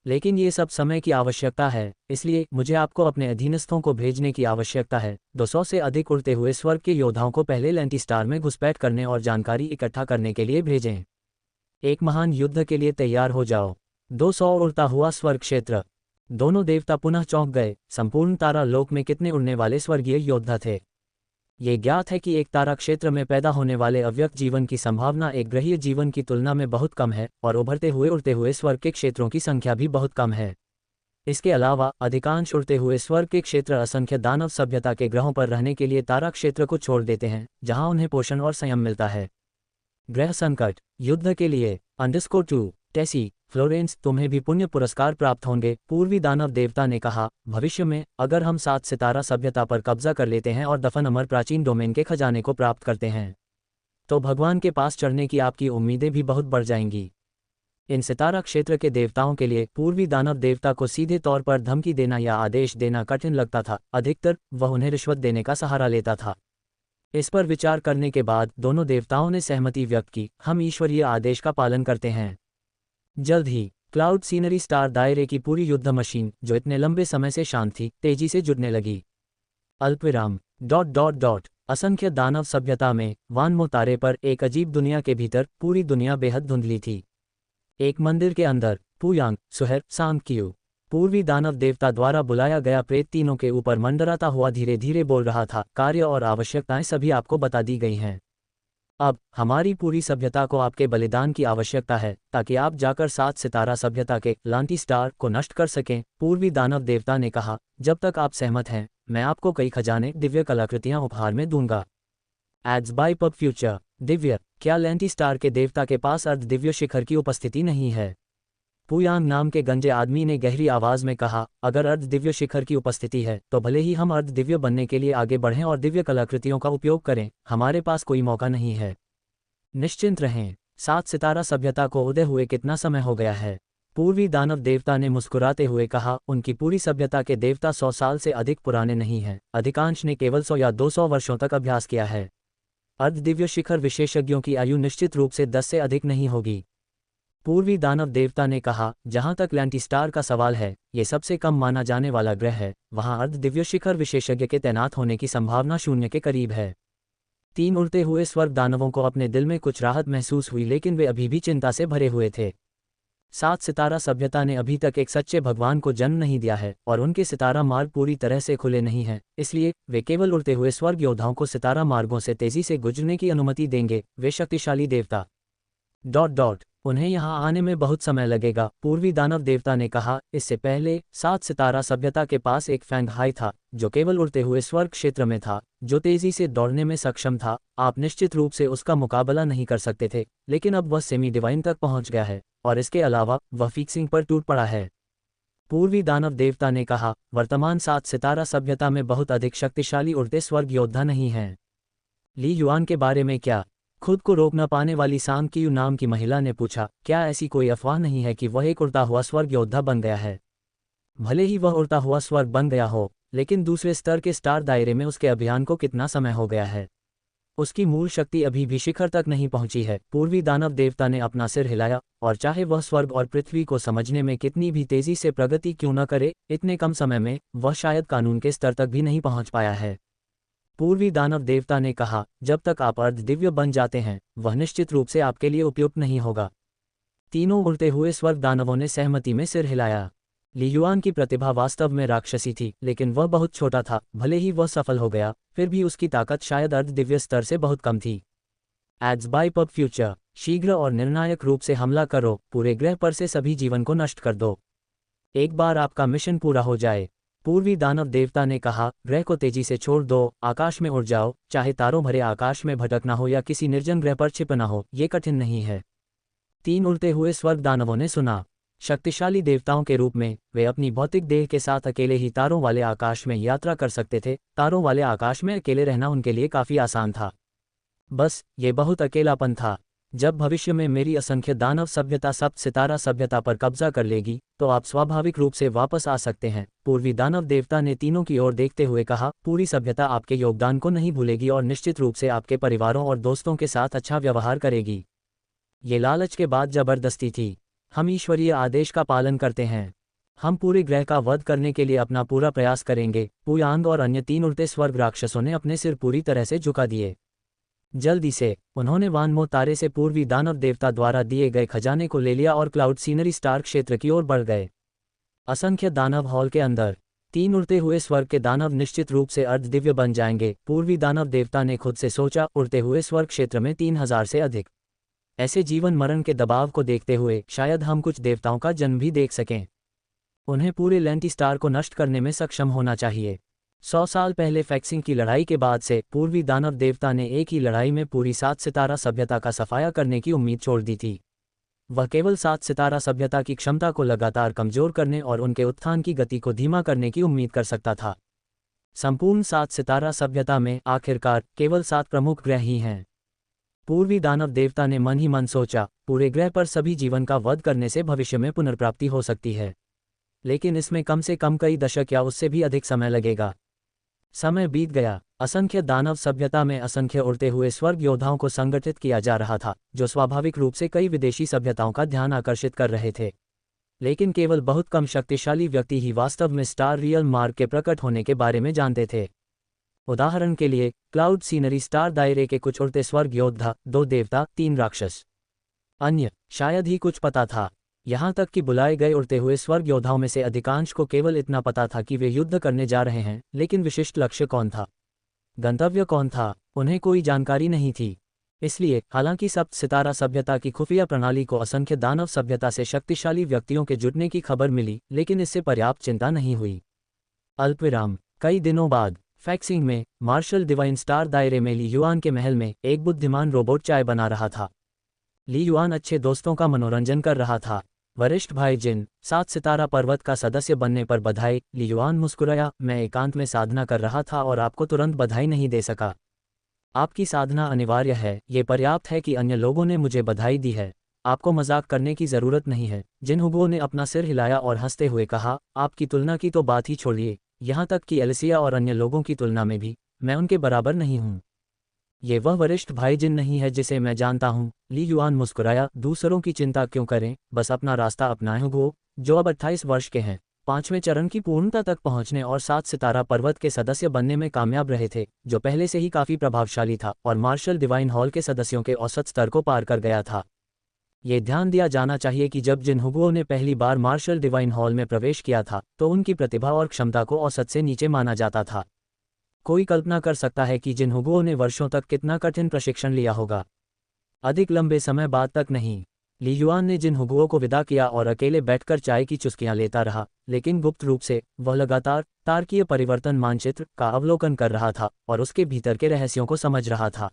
लेकिन ये सब समय की आवश्यकता है, इसलिए मुझे आपको अपने अधीनस्थों को भेजने की आवश्यकता है। 200 से अधिक उड़ते हुए स्वर्ग के योद्धाओं को पहले लैंटी स्टार में घुसपैठ करने और जानकारी इकट्ठा करने के लिए भेजें। एक महान युद्ध के लिए तैयार हो जाओ। 200 उड़ता हुआ स्वर्ग क्षेत्र। दोनों देवता पुनः चौंक गए। संपूर्ण तारा लोक में कितने उड़ने वाले स्वर्गीय योद्धा थे। ये ज्ञात है कि एक तारा क्षेत्र में पैदा होने वाले अव्यक्त जीवन की संभावना एक ग्रहीय जीवन की तुलना में बहुत कम है, और उभरते हुए उड़ते हुए स्वर्ग के क्षेत्रों की संख्या भी बहुत कम है। इसके अलावा अधिकांश उड़ते हुए स्वर्ग के क्षेत्र असंख्य दानव सभ्यता के ग्रहों पर रहने के लिए तारा क्षेत्र को छोड़ देते हैं, जहां उन्हें पोषण और संयम मिलता है। ग्रह संकट। युद्ध के लिए _2 टेसी फ्लोरेंस, तुम्हें भी पुण्य पुरस्कार प्राप्त होंगे। पूर्वी दानव देवता ने कहा, भविष्य में अगर हम 7 सितारा सभ्यता पर कब्जा कर लेते हैं और दफन अमर प्राचीन डोमेन के खजाने को प्राप्त करते हैं, तो भगवान के पास चढ़ने की आपकी उम्मीदें भी बहुत बढ़ जाएंगी। इन सितारा क्षेत्र के देवताओं के लिए पूर्वी दानव देवता को सीधे तौर पर धमकी देना या आदेश देना कठिन लगता था। अधिकतर वह उन्हें रिश्वत देने का सहारा लेता था। इस पर विचार करने के बाद दोनों देवताओं ने सहमति व्यक्त की, हम ईश्वरीय आदेश का पालन करते हैं। जल्द ही क्लाउड सीनरी स्टार दायरे की पूरी युद्ध मशीन, जो इतने लंबे समय से शांत थी, तेजी से जुड़ने लगी। अल्पविराम .. असंख्य दानव सभ्यता में वानमो तारे पर एक अजीब दुनिया के भीतर पूरी दुनिया बेहद धुंधली थी। एक मंदिर के अंदर पुयांग, सुहेर, सांक्यू, पूर्वी दानव देवता द्वारा बुलाया गया प्रेत तीनों के ऊपर मंडराता हुआ धीरे धीरे बोल रहा था, कार्य और आवश्यकताएं सभी आपको बता दी गई हैं। अब हमारी पूरी सभ्यता को आपके बलिदान की आवश्यकता है, ताकि आप जाकर 7 सितारा सभ्यता के लांटी स्टार को नष्ट कर सकें। पूर्वी दानव देवता ने कहा, जब तक आप सहमत हैं, मैं आपको कई खजाने, दिव्य कलाकृतियां उपहार में दूंगा। Ads by pub future. दिव्य, क्या लैंटी स्टार के देवता के पास अर्ध दिव्य शिखर की उपस्थिति नहीं है? पुयांग नाम के गंजे आदमी ने गहरी आवाज में कहा, अगर अर्ध दिव्य शिखर की उपस्थिति है तो भले ही हम अर्ध दिव्य बनने के लिए आगे बढ़ें और दिव्य कलाकृतियों का उपयोग करें, हमारे पास कोई मौका नहीं है। निश्चिंत रहें, 7 सितारा सभ्यता को उदय हुए कितना समय हो गया है। पूर्वी दानव देवता ने मुस्कुराते हुए कहा, उनकी पूरी सभ्यता के देवता 100 साल से अधिक पुराने नहीं हैं, अधिकांश ने केवल 100 या 200 वर्षों तक अभ्यास किया है। अर्ध दिव्य शिखर विशेषज्ञों की आयु निश्चित रूप से 10 से अधिक नहीं होगी। पूर्वी दानव देवता ने कहा, जहां तक लैंटी स्टार का सवाल है, ये सबसे कम माना जाने वाला ग्रह है, वहां अर्ध दिव्य शिखर विशेषज्ञ के तैनात होने की संभावना 0 के करीब है। 3 उड़ते हुए स्वर्ग दानवों को अपने दिल में कुछ राहत महसूस हुई, लेकिन वे अभी भी चिंता से भरे हुए थे। 7 सितारा सभ्यता ने अभी तक एक सच्चे भगवान को जन्म नहीं दिया है, और उनके सितारा मार्ग पूरी तरह से खुले नहीं हैं, इसलिए वे केवल उड़ते हुए स्वर्ग योद्धाओं को सितारा मार्गों से तेजी से गुजरने की अनुमति देंगे। वे शक्तिशाली देवता उन्हें यहाँ आने में बहुत समय लगेगा, पूर्वी दानव देवता ने कहा। इससे पहले 7 सितारा सभ्यता के पास एक फैंग हाई था, जो केवल उड़ते हुए स्वर्ग क्षेत्र में था, जो तेजी से दौड़ने में सक्षम था। आप निश्चित रूप से उसका मुकाबला नहीं कर सकते थे, लेकिन अब वह सेमी डिवाइन तक पहुंच गया है, और इसके अलावा वह फिक्सिंग पर टूट पड़ा है। पूर्वी दानव देवता ने कहा, वर्तमान 7 सितारा सभ्यता में बहुत अधिक शक्तिशाली उड़ते स्वर्ग योद्धा नहीं हैं। ली युआन के बारे में क्या? खुद को रोक न पाने वाली सांग कियू नाम की महिला ने पूछा, क्या ऐसी कोई अफवाह नहीं है कि वह एक उड़ता हुआ स्वर्ग योद्धा बन गया है? भले ही वह उड़ता हुआ स्वर्ग बन गया हो, लेकिन दूसरे स्तर के स्टार दायरे में उसके अभियान को कितना समय हो गया है? उसकी मूल शक्ति अभी भी शिखर तक नहीं पहुंची है। पूर्वी दानव देवता ने अपना सिर हिलाया, और चाहे वह स्वर्ग और पृथ्वी को समझने में कितनी भी तेजी से प्रगति क्यों न करे, इतने कम समय में वह शायद कानून के स्तर तक भी नहीं पहुंच पाया है। पूर्वी दानव देवता ने कहा, जब तक आप अर्ध दिव्य बन जाते हैं, वह निश्चित रूप से आपके लिए उपयुक्त नहीं होगा। तीनों उड़ते हुए स्वर्ग दानवों ने सहमति में सिर हिलाया। ली युआन की प्रतिभा वास्तव में राक्षसी थी, लेकिन वह बहुत छोटा था। भले ही वह सफल हो गया, फिर भी उसकी ताकत शायद अर्ध दिव्य स्तर से बहुत कम थी। एड्स बाय पब फ्यूचर, शीघ्र और निर्णायक रूप से हमला करो, पूरे ग्रह पर से सभी जीवन को नष्ट कर दो। एक बार आपका मिशन पूरा हो जाए, पूर्वी दानव देवता ने कहा, ग्रह को तेजी से छोड़ दो, आकाश में उड़ जाओ, चाहे तारों भरे आकाश में भटकना हो या किसी निर्जन ग्रह पर छिपना हो, ये कठिन नहीं है। 3 उड़ते हुए स्वर्ग दानवों ने सुना। शक्तिशाली देवताओं के रूप में वे अपनी भौतिक देह के साथ अकेले ही तारों वाले आकाश में यात्रा कर सकते थे। तारों वाले आकाश में अकेले रहना उनके लिए काफी आसान था। बस ये बहुत अकेलापन था। जब भविष्य में मेरी असंख्य दानव सभ्यता सप्त सितारा सभ्यता पर कब्जा कर लेगी, तो आप स्वाभाविक रूप से वापस आ सकते हैं। पूर्वी दानव देवता ने तीनों की ओर देखते हुए कहा, पूरी सभ्यता आपके योगदान को नहीं भूलेगी और निश्चित रूप से आपके परिवारों और दोस्तों के साथ अच्छा व्यवहार करेगी। ये लालच के बाद जबरदस्ती थी। हम ईश्वरीय आदेश का पालन करते हैं। हम पूरे ग्रह का वध करने के लिए अपना पूरा प्रयास करेंगे। पुयांग और अन्य 3 उड़ते स्वर्ग राक्षसों ने अपने सिर पूरी तरह से झुका दिए। जल्दी से उन्होंने वानमो तारे से पूर्वी दानव देवता द्वारा दिए गए खजाने को ले लिया और क्लाउड सीनरी स्टार क्षेत्र की ओर बढ़ गए। असंख्य दानव हॉल के अंदर 3 उड़ते हुए स्वर्ग के दानव निश्चित रूप से अर्ध दिव्य बन जाएंगे। पूर्वी दानव देवता ने खुद से सोचा, उड़ते हुए स्वर्ग क्षेत्र में 3000 से अधिक। ऐसे जीवन मरण के दबाव को देखते हुए शायद हम कुछ देवताओं का जन्म भी देख सकें। उन्हें पूरे लेंटी स्टार को नष्ट करने में सक्षम होना चाहिए। 100 साल पहले फैक्सिंग की लड़ाई के बाद से पूर्वी दानव देवता ने एक ही लड़ाई में पूरी 7 सितारा सभ्यता का सफाया करने की उम्मीद छोड़ दी थी। वह केवल 7 सितारा सभ्यता की क्षमता को लगातार कमजोर करने और उनके उत्थान की गति को धीमा करने की उम्मीद कर सकता था। संपूर्ण 7 सितारा सभ्यता में आखिरकार केवल 7 प्रमुख ग्रह ही हैं। पूर्वी दानव देवता ने मन ही मन सोचा, पूरे ग्रह पर सभी जीवन का वध करने से भविष्य में पुनर्प्राप्ति हो सकती है, लेकिन इसमें कम से कम कई दशक या उससे भी अधिक समय लगेगा। समय बीत गया। असंख्य दानव सभ्यता में असंख्य उड़ते हुए स्वर्ग योद्धाओं को संगठित किया जा रहा था, जो स्वाभाविक रूप से कई विदेशी सभ्यताओं का ध्यान आकर्षित कर रहे थे। लेकिन केवल बहुत कम शक्तिशाली व्यक्ति ही वास्तव में स्टार रियल मार्ग के प्रकट होने के बारे में जानते थे। उदाहरण के लिए, क्लाउड सीनरी स्टार दायरे के कुछ उड़ते स्वर्ग योद्धा, 2 देवता, 3 राक्षस। अन्य शायद ही कुछ पता था। यहाँ तक कि बुलाए गए उड़ते हुए स्वर्ग योद्धाओं में से अधिकांश को केवल इतना पता था कि वे युद्ध करने जा रहे हैं, लेकिन विशिष्ट लक्ष्य कौन था, गंतव्य कौन था, उन्हें कोई जानकारी नहीं थी। इसलिए हालांकि सप्त सितारा सभ्यता की खुफिया प्रणाली को असंख्य दानव सभ्यता से शक्तिशाली व्यक्तियों के जुटने की खबर मिली, लेकिन इससे पर्याप्त चिंता नहीं हुई। अल्पविराम। कई दिनों बाद फैक्सिंग में मार्शल डिवाइन स्टार दायरे में ली युआन के महल में एक बुद्धिमान रोबोट चाय बना रहा था। ली युआन अच्छे दोस्तों का मनोरंजन कर रहा था। वरिष्ठ भाई जिन, 7 सितारा पर्वत का सदस्य बनने पर बधाई। ली युआन मुस्कुराया, मैं एकांत में साधना कर रहा था और आपको तुरंत बधाई नहीं दे सका। आपकी साधना अनिवार्य है, ये पर्याप्त है कि अन्य लोगों ने मुझे बधाई दी है। आपको मजाक करने की जरूरत नहीं है। जिन हुगो ने अपना सिर हिलाया और हंसते हुए कहा, आपकी तुलना की तो बात ही छोड़िए, यहाँ तक कि एलिसिया और अन्य लोगों की तुलना में भी मैं उनके बराबर नहीं हूँ। ये वह वरिष्ठ भाई जिन नहीं है जिसे मैं जानता हूँ। ली युआन मुस्कुराया, दूसरों की चिंता क्यों करें, बस अपना रास्ता अपनाएं। हुगो, जो अब 28 वर्ष के हैं, 5वें चरण की पूर्णता तक पहुंचने और 7 सितारा पर्वत के सदस्य बनने में कामयाब रहे थे, जो पहले से ही काफी प्रभावशाली था और मार्शल डिवाइन हॉल के सदस्यों के औसत स्तर को पार कर गया था। ये ध्यान दिया जाना चाहिए कि जब जिन हुगो ने पहली बार मार्शल डिवाइन हॉल में प्रवेश किया था, तो उनकी प्रतिभा और क्षमता को औसत से नीचे माना जाता था। कोई कल्पना कर सकता है कि जिन हुगो ने वर्षों तक कितना कठिन प्रशिक्षण लिया होगा। अधिक लंबे समय बाद तक नहीं। ली युआन ने जिन हुगुओं को विदा किया और अकेले बैठकर चाय की चुस्कियां लेता रहा, लेकिन गुप्त रूप से वह लगातार तारकीय परिवर्तन मानचित्र का अवलोकन कर रहा था और उसके भीतर के रहस्यों को समझ रहा था।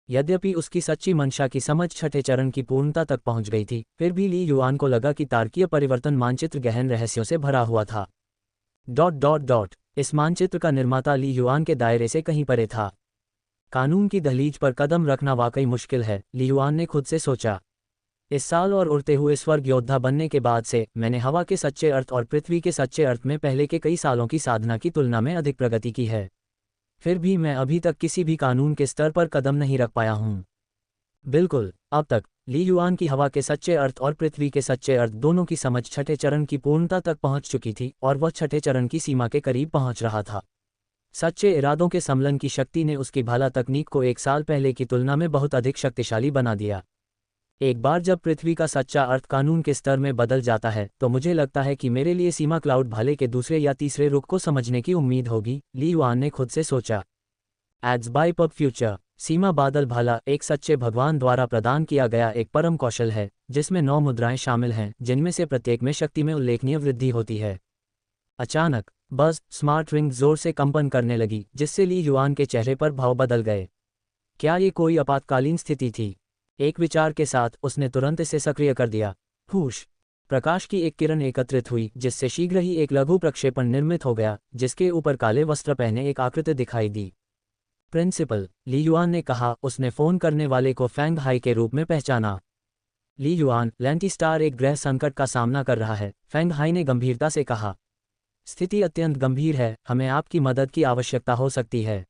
यद्यपि उसकी सच्ची मंशा की समझ छठे चरण की पूर्णता तक पहुंच गई थी, फिर भी ली युआन को लगा कि तारकीय परिवर्तन मानचित्र गहन रहस्यों से भरा हुआ था। इस मानचित्र का निर्माता ली युआन के दायरे से कहीं परे था। कानून की दहलीज पर कदम रखना वाकई मुश्किल है, ली युआन ने खुद से सोचा। इस साल और उड़ते हुए स्वर्ग योद्धा बनने के बाद से मैंने हवा के सच्चे अर्थ और पृथ्वी के सच्चे अर्थ में पहले के कई सालों की साधना की तुलना में अधिक प्रगति की है। फिर भी मैं अभी तक किसी भी कानून के स्तर पर कदम नहीं रख पाया हूँ। बिल्कुल, अब तक ली युआन की हवा के सच्चे अर्थ और पृथ्वी के सच्चे अर्थ दोनों की समझ छठे चरण की पूर्णता तक पहुंच चुकी थी और वह छठे चरण की सीमा के करीब पहुंच रहा था। सच्चे इरादों के सम्मिलन की शक्ति ने उसकी भाला तकनीक को एक साल पहले की तुलना में बहुत अधिक शक्तिशाली बना दिया। एक बार जब पृथ्वी का सच्चा अर्थ कानून के स्तर में बदल जाता है तो मुझे लगता है कि मेरे लिए सीमा क्लाउड भाले के दूसरे या तीसरे रुख को समझने की उम्मीद होगी, ली युआन ने खुद से सोचा। Ads by pub future. सीमा बादल भाला एक सच्चे भगवान द्वारा प्रदान किया गया एक परम कौशल है, जिसमें 9 मुद्राएं शामिल हैं, जिनमें से प्रत्येक में शक्ति में उल्लेखनीय वृद्धि होती है। अचानक बज़ स्मार्ट रिंग जोर से कंपन करने लगी, जिससे ली युआन के चेहरे पर भाव बदल गए। क्या ये कोई आपातकालीन स्थिति थी? एक विचार के साथ उसने तुरंत इसे सक्रिय कर दिया। हुश! प्रकाश की एक किरण एकत्रित हुई, जिससे शीघ्र ही एक लघु प्रक्षेपण निर्मित हो गया, जिसके ऊपर काले वस्त्र पहने एक आकृति दिखाई दी। प्रिंसिपल, ली युआन ने कहा। उसने फोन करने वाले को फैंग हाई के रूप में पहचाना। ली युआन, लैंटी स्टार एक ग्रह संकट का सामना कर रहा है, फैंग हाई ने गंभीरता से कहा। स्थिति अत्यंत गंभीर है, हमें आपकी मदद की आवश्यकता हो सकती है।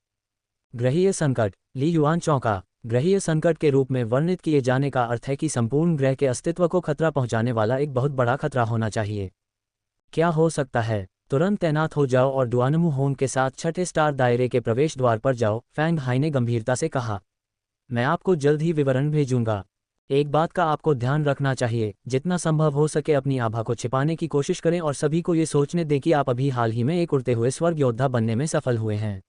ग्रहीय संकट? ली युआन चौंका। ग्रहीय संकट के रूप में वर्णित किए जाने का अर्थ है कि संपूर्ण ग्रह के अस्तित्व को खतरा पहुंचाने वाला एक बहुत बड़ा खतरा होना चाहिए। क्या हो सकता है? तुरंत तैनात हो जाओ और डुआनमू होंग के साथ छठे स्टार दायरे के प्रवेश द्वार पर जाओ, फैंग हाई ने गंभीरता से कहा। मैं आपको जल्द ही विवरण भेजूंगा। एक बात का आपको ध्यान रखना चाहिए, जितना संभव हो सके अपनी आभा को छिपाने की कोशिश करें और सभी को ये सोचने दें कि आप अभी हाल ही में एक उड़ते हुए स्वर्ग योद्धा बनने में सफल हुए हैं।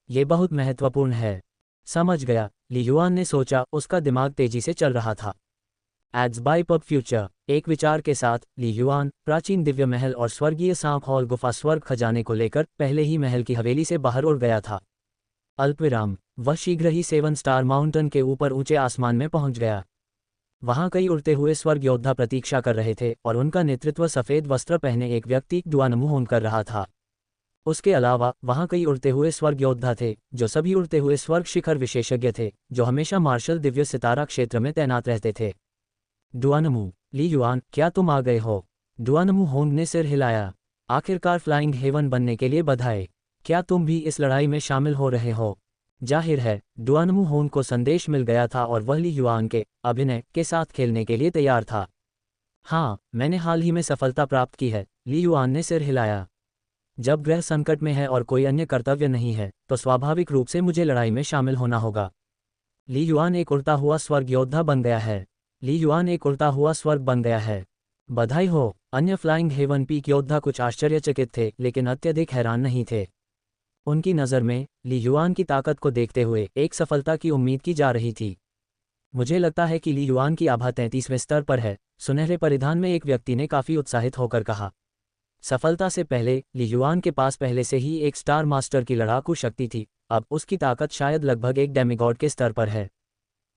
ये बहुत महत्वपूर्ण है। समझ गया, ली युआन ने सोचा। उसका दिमाग तेजी से चल रहा था। Ads by pub future. एक विचार के साथ ली युआन प्राचीन दिव्य महल और स्वर्गीय सांप हॉल गुफा स्वर्ग खजाने को लेकर पहले ही महल की हवेली से बाहर उड़ गया था। अल्पविराम, वह शीघ्र ही 7 स्टार माउंटेन के ऊपर ऊंचे आसमान में पहुंच गया। वहां कई उड़ते हुए स्वर्ग योद्धा प्रतीक्षा कर रहे थे और उनका नेतृत्व सफेद वस्त्र पहने एक व्यक्ति डुआनमू होंग कर रहा था। उसके अलावा वहां कई उड़ते हुए स्वर्ग योद्धा थे, जो सभी उड़ते हुए स्वर्ग शिखर विशेषज्ञ थे, जो हमेशा मार्शल दिव्य सितारा क्षेत्र में तैनात रहते थे। डुआनमू, ली युआन, क्या तुम आ गए हो? डुआनमू होंग ने सिर हिलाया। आखिरकार फ्लाइंग हेवन बनने के लिए बधाई। क्या तुम भी इस लड़ाई में शामिल हो रहे हो? जाहिर है, डुआनमू होंग को संदेश मिल गया था और वह ली युआन के अभिनय के साथ खेलने के लिए तैयार था। हाँ, मैंने हाल ही में सफलता प्राप्त की है, ली युआन ने सिर हिलाया। जब ग्रह संकट में है और कोई अन्य कर्तव्य नहीं है, तो स्वाभाविक रूप से मुझे लड़ाई में शामिल होना होगा। ली युआन एक उड़ता हुआ स्वर्ग योद्धा बन गया है। ली युआन एक उड़ता हुआ स्वर्ग बन गया है। बधाई हो। अन्य फ्लाइंग हेवन पीक योद्धा कुछ आश्चर्यचकित थे, लेकिन अत्यधिक हैरान नहीं थे। उनकी नज़र में ली युआन की ताकत को देखते हुए एक सफलता की उम्मीद की जा रही थी। मुझे लगता है कि ली युआन की आभा 33वें स्तर पर है, सुनहरे परिधान में एक व्यक्ति ने काफी उत्साहित होकर कहा। सफलता से पहले ली युआन के पास पहले से ही एक स्टार मास्टर की लड़ाकू शक्ति थी, अब उसकी ताकत शायद लगभग एक डेमिगॉड के स्तर पर है।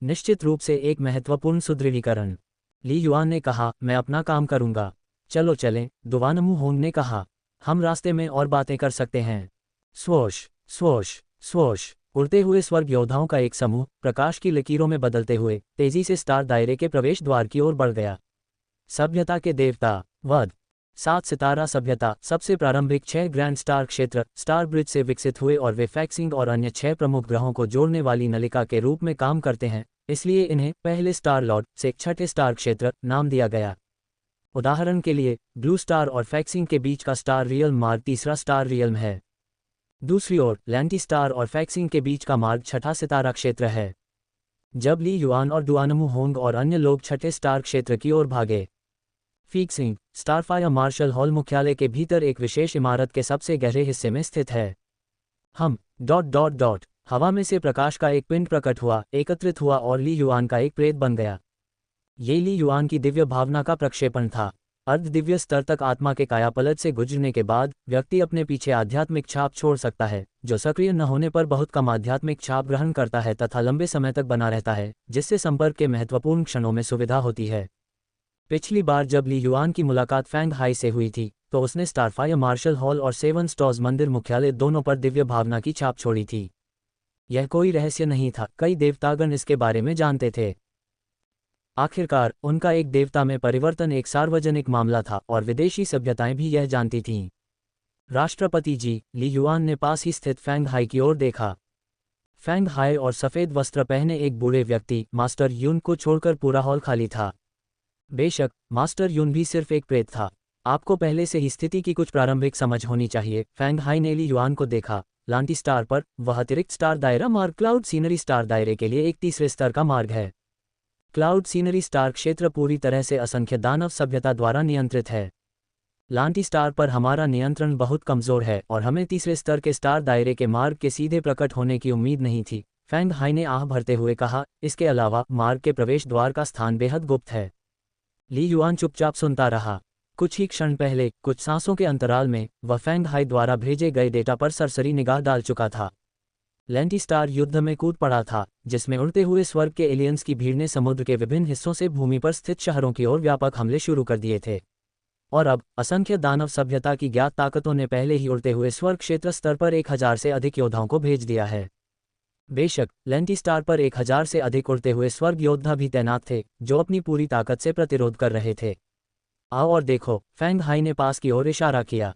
निश्चित रूप से एक महत्वपूर्ण सुदृढ़ीकरण। ली युआन ने कहा, मैं अपना काम करूंगा। चलो चलें, डुआनमू होंग ने कहा। हम रास्ते में और बातें कर सकते हैं। Swoosh swoosh swoosh. उड़ते हुए स्वर्ग योद्धाओं का एक समूह प्रकाश की लकीरों में बदलते हुए तेजी से स्टार दायरे के प्रवेश द्वार की ओर बढ़ गया। सभ्यता के देवता वध। 7 सितारा सभ्यता सबसे प्रारंभिक 6 ग्रैंड स्टार क्षेत्र स्टार ब्रिज से विकसित हुए और वे फैक्सिंग और अन्य 6 प्रमुख ग्रहों को जोड़ने वाली नलिका के रूप में काम करते हैं, इसलिए इन्हें पहले स्टार लॉर्ड से छठे स्टार क्षेत्र नाम दिया गया। उदाहरण के लिए, ब्लू स्टार और फैक्सिंग के बीच का स्टार रियल्म मार्ग तीसरा स्टार रियल्म है। दूसरी ओर, लैंटी स्टार और फैक्सिंग के बीच का मार्ग छठा सितारा क्षेत्र है। जब ली युआन और डुआनमू होंग और अन्य लोग छठे स्टार क्षेत्र की ओर भागे, फैक्सिंग स्टारफायर मार्शल हॉल मुख्यालय के भीतर एक विशेष इमारत के सबसे गहरे हिस्से में स्थित है। हवा में से प्रकाश का एक पिंड प्रकट हुआ, एकत्रित हुआ और ली युआन का एक प्रेत बन गया। ये ली युआन की दिव्य भावना का प्रक्षेपण था। अर्ध दिव्य स्तर तक आत्मा के कायापलट से गुजरने के बाद व्यक्ति अपने पीछे आध्यात्मिक छाप छोड़ सकता है, जो सक्रिय न होने पर बहुत कम आध्यात्मिक छाप ग्रहण करता है तथा लंबे समय तक बना रहता है, जिससे संपर्क के महत्वपूर्ण क्षणों में सुविधा होती है। पिछली बार जब ली युआन की मुलाकात फैंग हाई से हुई थी तो उसने स्टारफायर मार्शल हॉल और सेवन स्टॉर्स मंदिर मुख्यालय दोनों पर दिव्य भावना की छाप छोड़ी थी। यह कोई रहस्य नहीं था, कई देवतागण इसके बारे में जानते थे। आखिरकार उनका एक देवता में परिवर्तन एक सार्वजनिक मामला था और विदेशी सभ्यताएं भी यह जानती थीं। राष्ट्रपति जी, ली युआन ने पास ही स्थित फैंग हाई की ओर देखा। फैंग हाई और सफ़ेद वस्त्र पहने एक बूढ़े व्यक्ति मास्टर यून को छोड़कर पूरा हॉल खाली था। बेशक मास्टर यून भी सिर्फ एक प्रेत था। आपको पहले से ही स्थिति की कुछ प्रारंभिक समझ होनी चाहिए। फैंग हाई ने ली युआन को देखा। लांटी स्टार पर वह अतिरिक्त स्टार दायरा मार्ग क्लाउड सीनरी स्टार दायरे के लिए एक तीसरे स्तर का मार्ग है। क्लाउड सीनरी स्टार क्षेत्र पूरी तरह से असंख्य दानव सभ्यता द्वारा नियंत्रित है। लांटी स्टार पर हमारा नियंत्रण बहुत कमजोर है और हमें तीसरे स्तर के स्टार दायरे के मार्ग के सीधे प्रकट होने की उम्मीद नहीं थी, फैंग हाई ने आह भरते हुए कहा। इसके अलावा मार्ग के प्रवेश द्वार का स्थान बेहद गुप्त है। ली युआन चुपचाप सुनता रहा। कुछ ही क्षण पहले कुछ सांसों के अंतराल में वह फैंग हाई द्वारा भेजे गए डेटा पर सरसरी निगाह डाल चुका था। लैंटी स्टार युद्ध में कूद पड़ा था, जिसमें उड़ते हुए स्वर्ग के एलियंस की भीड़ ने समुद्र के विभिन्न हिस्सों से भूमि पर स्थित शहरों की ओर व्यापक हमले शुरू कर दिए थे। और अब असंख्य दानव सभ्यता की ज्ञात ताकतों ने पहले ही उड़ते हुए स्वर्ग क्षेत्र स्तर पर 1000 से अधिक योद्धाओं को भेज दिया है। बेशक लैंटी स्टार पर 1000 से अधिक उड़ते हुए स्वर्ग योद्धा भी तैनात थे, जो अपनी पूरी ताकत से प्रतिरोध कर रहे थे। आओ और देखो, फैंग हाई ने पास की ओर इशारा किया।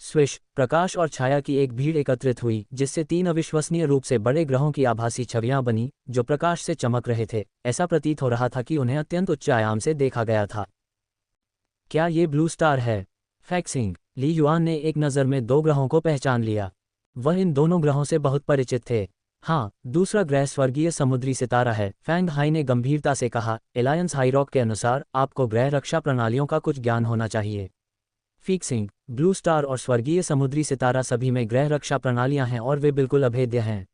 स्विश, प्रकाश और छाया की एक भीड़ एकत्रित हुई, जिससे 3 अविश्वसनीय रूप से बड़े ग्रहों की आभासी छवियां बनी, जो प्रकाश से चमक रहे थे। ऐसा प्रतीत हो रहा था कि उन्हें अत्यंत उच्च आयाम से देखा गया था। क्या ये ब्लू स्टार है? फैक्सिंग, ली युआन ने एक नज़र में 2 ग्रहों को पहचान लिया। वह इन दोनों ग्रहों से बहुत परिचित थे। हाँ, दूसरा ग्रह स्वर्गीय समुद्री सितारा है, फैंग हाई ने गंभीरता से कहा। एलायंस हाईरॉक के अनुसार आपको ग्रह रक्षा प्रणालियों का कुछ ज्ञान होना चाहिए। फिक्सिंग, ब्लू स्टार और स्वर्गीय समुद्री सितारा सभी में ग्रह रक्षा प्रणालियां हैं और वे बिल्कुल अभेद्य हैं।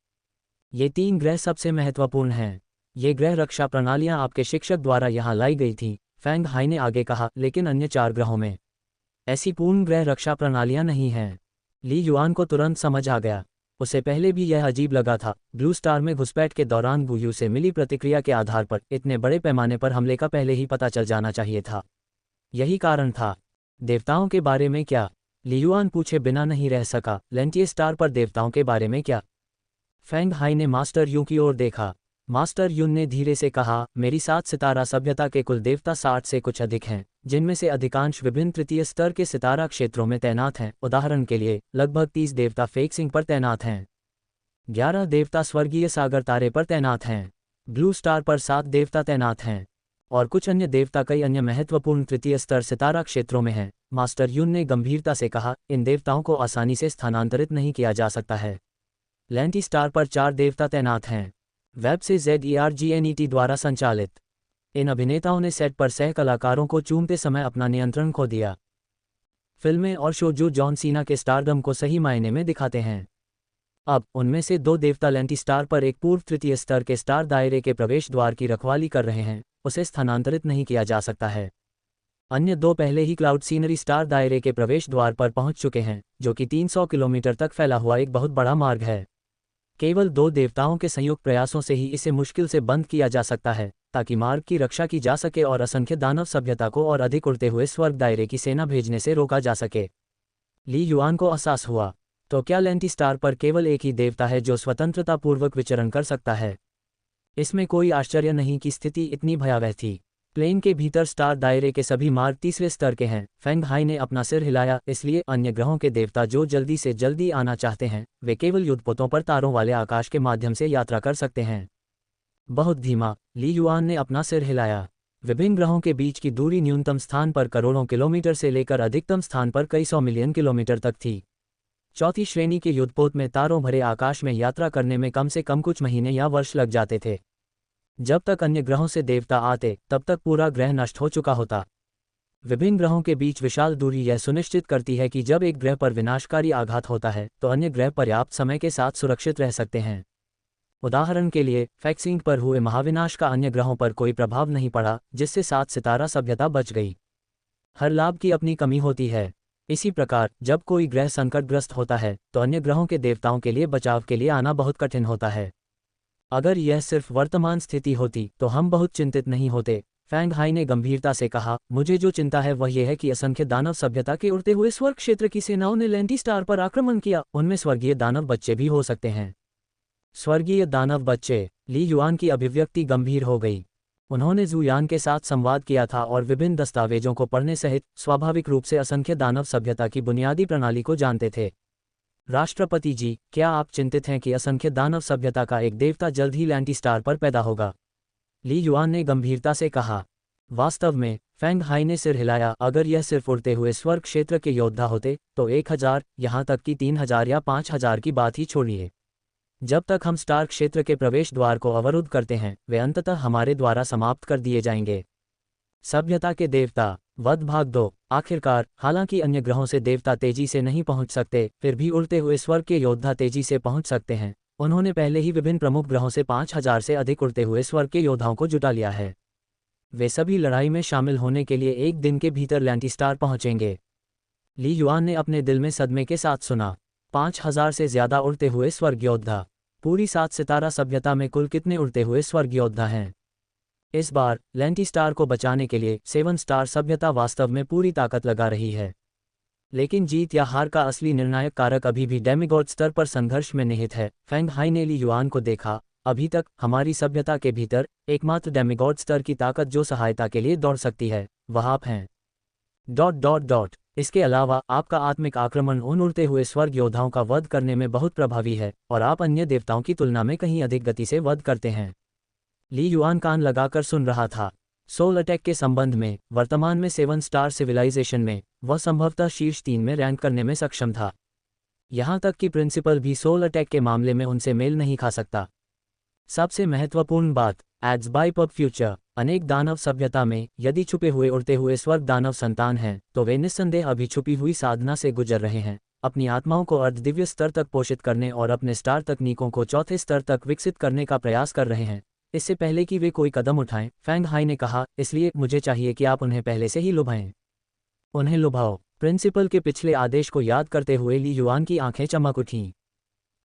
ये 3 ग्रह सबसे महत्वपूर्ण हैं। ये ग्रह रक्षा प्रणालियां आपके शिक्षक द्वारा यहाँ लाई गई थीं, फैंग हाई ने आगे कहा, लेकिन अन्य 4 ग्रहों में ऐसी पूर्ण ग्रह रक्षा प्रणालियां नहीं हैं। ली युआन को तुरंत समझ आ गया। उसे पहले भी यह अजीब लगा था। ब्लू स्टार में घुसपैठ के दौरान गुयू से मिली प्रतिक्रिया के आधार पर इतने बड़े पैमाने पर हमले का पहले ही पता चल जाना चाहिए था। यही कारण था। देवताओं के बारे में क्या? ली युआन पूछे बिना नहीं रह सका। लैंटी स्टार पर देवताओं के बारे में क्या? फैंग हाई ने मास्टर यू की ओर देखा। मास्टर यून ने धीरे से कहा, मेरी 7 सितारा सभ्यता के कुल देवता 60 से कुछ अधिक हैं, जिनमें से अधिकांश विभिन्न तृतीय स्तर के सितारा क्षेत्रों में तैनात हैं। उदाहरण के लिए लगभग 30 देवता फेक्सिंग पर तैनात हैं। 11 देवता स्वर्गीय सागर तारे पर तैनात हैं। ब्लू स्टार पर 7 देवता तैनात हैं और कुछ अन्य देवता कई अन्य महत्वपूर्ण तृतीय स्तर सितारा क्षेत्रों में हैं। मास्टर यून ने गंभीरता से कहा, इन देवताओं को आसानी से स्थानांतरित नहीं किया जा सकता है। लैंटी स्टार पर 4 देवता तैनात हैं, वेब से ZERGNET द्वारा संचालित। इन अभिनेताओं ने सेट पर सह कलाकारों को चूमते समय अपना नियंत्रण खो दिया। फिल्में और शो जो जॉन सीना के स्टारडम को सही मायने में दिखाते हैं। अब उनमें से 2 देवता लैंटी स्टार पर एक पूर्व तृतीय स्तर के स्टार दायरे के प्रवेश द्वार की रखवाली कर रहे हैं, उसे स्थानांतरित नहीं किया जा सकता है। अन्य 2 पहले ही क्लाउड सीनरी स्टार दायरे के प्रवेश द्वार पर पहुंच चुके हैं, जो कि 300 किलोमीटर तक फैला हुआ एक बहुत बड़ा मार्ग है। केवल 2 देवताओं के संयुक्त प्रयासों से ही इसे मुश्किल से बंद किया जा सकता है, ताकि मार्ग की रक्षा की जा सके और असंख्य दानव सभ्यता को और अधिक उड़ते हुए स्वर्ग दायरे की सेना भेजने से रोका जा सके। ली युआन को एहसास हुआ, तो क्या लैंटी स्टार पर केवल एक ही देवता है जो स्वतंत्रतापूर्वक विचरण कर सकता है? इसमें कोई आश्चर्य नहीं कि स्थिति इतनी भयावह थी। प्लेन के भीतर स्टार दायरे के सभी मार्ग तीसरे स्तर के हैं। फैंग हाई ने अपना सिर हिलाया। इसलिए अन्य ग्रहों के देवता जो जल्दी से जल्दी आना चाहते हैं, वे केवल युद्धपोतों पर तारों वाले आकाश के माध्यम से यात्रा कर सकते हैं। बहुत धीमा, ली युआन ने अपना सिर हिलाया। विभिन्न ग्रहों के बीच की दूरी न्यूनतम स्थान पर करोड़ों किलोमीटर से लेकर अधिकतम स्थान पर कई 100 मिलियन किलोमीटर तक थी। चौथी श्रेणी के युद्धपोत में तारों भरे आकाश में यात्रा करने में कम से कम कुछ महीने या वर्ष लग जाते थे। जब तक अन्य ग्रहों से देवता आते, तब तक पूरा ग्रह नष्ट हो चुका होता। विभिन्न ग्रहों के बीच विशाल दूरी यह सुनिश्चित करती है कि जब एक ग्रह पर विनाशकारी आघात होता है, तो अन्य ग्रह पर्याप्त समय के साथ सुरक्षित रह सकते हैं। उदाहरण के लिए फैक्सिंग पर हुए महाविनाश का अन्य ग्रहों पर कोई प्रभाव नहीं पड़ा, जिससे 7 सितारा सभ्यता बच गई। हर लाभ की अपनी कमी होती है। इसी प्रकार जब कोई ग्रह संकटग्रस्त होता है तो अन्य ग्रहों के देवताओं के लिए बचाव के लिए आना बहुत कठिन होता है। अगर यह सिर्फ वर्तमान स्थिति होती तो हम बहुत चिंतित नहीं होते, फैंग हाई ने गंभीरता से कहा। मुझे जो चिंता है वह यह है कि असंख्य दानव सभ्यता के उड़ते हुए स्वर्ग क्षेत्र की सेनाओं ने लैंटी स्टार पर आक्रमण किया। उनमें स्वर्गीय दानव बच्चे भी हो सकते हैं। स्वर्गीय दानव बच्चे। ली युआन की अभिव्यक्ति गंभीर हो गई। उन्होंने जू यान के साथ संवाद किया था और विभिन्न दस्तावेजों को पढ़ने सहित स्वाभाविक रूप से असंख्य दानव सभ्यता की बुनियादी प्रणाली को जानते थे। राष्ट्रपति जी, क्या आप चिंतित हैं कि असंख्य दानव सभ्यता का एक देवता जल्द ही लैंटी स्टार पर पैदा होगा? ली युआन ने गंभीरता से कहा। वास्तव में, फैंग हाई ने सिर हिलाया, अगर यह सिर्फ उड़ते हुए स्वर्ग क्षेत्र के योद्धा होते तो 1000, यहाँ तक कि 3000 या 5000 की बात ही छोड़िए। जब तक हम स्टार क्षेत्र के प्रवेश द्वार को अवरुद्ध करते हैं, वे अंततः हमारे द्वारा समाप्त कर दिए जाएंगे। सभ्यता के देवता। वध भाग 2। आखिरकार, हालांकि अन्य ग्रहों से देवता तेजी से नहीं पहुंच सकते, फिर भी उड़ते हुए स्वर्ग के योद्धा तेजी से पहुंच सकते हैं। उन्होंने पहले ही विभिन्न प्रमुख ग्रहों से 5000 से अधिक उड़ते हुए स्वर्ग के योद्धाओं को जुटा लिया है। वे सभी लड़ाई में शामिल होने के लिए एक दिन के भीतर लैंटी स्टार पहुंचेंगे। ली युआन ने अपने दिल में सदमे के साथ सुना। 5000 से ज्यादा उड़ते हुए स्वर्ग योद्धा। पूरी 7 सितारा सभ्यता में कुल कितने उड़ते हुए स्वर्ग योद्धा हैं? इस बार लैंटी स्टार को बचाने के लिए 7 स्टार सभ्यता वास्तव में पूरी ताकत लगा रही है। लेकिन जीत या हार का असली निर्णायक कारक अभी भी डेमिगॉड स्तर पर संघर्ष में निहित है। फैंग हाई ने ली युआन को देखा। अभी तक हमारी सभ्यता के भीतर एकमात्र डेमिगॉड स्तर की ताकत जो सहायता के लिए दौड़ सकती है वह आप हैं। ... इसके अलावा आपका आत्मिक आक्रमण उन उड़ते हुए स्वर्ग योद्धाओं का वध करने में बहुत प्रभावी है और आप अन्य देवताओं की तुलना में कहीं अधिक गति से वध करते हैं। ली युआन कान लगाकर सुन रहा था। सोल अटैक के संबंध में वर्तमान में 7 स्टार सिविलाइजेशन में वह संभवतः शीर्ष 3 में रैंक करने में सक्षम था। यहाँ तक कि प्रिंसिपल भी सोल अटैक के मामले में उनसे मेल नहीं खा सकता। सबसे महत्वपूर्ण बात, एड्स बाय पब फ्यूचर, अनेक दानव सभ्यता में यदि छुपे हुए उड़ते हुए स्वर्ग दानव संतान हैं तो वे निस्संदेह अभी छुपी हुई साधना से गुजर रहे हैं, अपनी आत्माओं को अर्धदिव्य स्तर तक पोषित करने और अपने स्टार तकनीकों को चौथे स्तर तक विकसित करने का प्रयास कर रहे हैं, इससे पहले कि वे कोई कदम उठाएं। फैंग हाई ने कहा, इसलिए मुझे चाहिए कि आप उन्हें पहले से ही लुभाएं। उन्हें लुभाओ। प्रिंसिपल के पिछले आदेश को याद करते हुए ली युआन की आंखें चमक उठीं।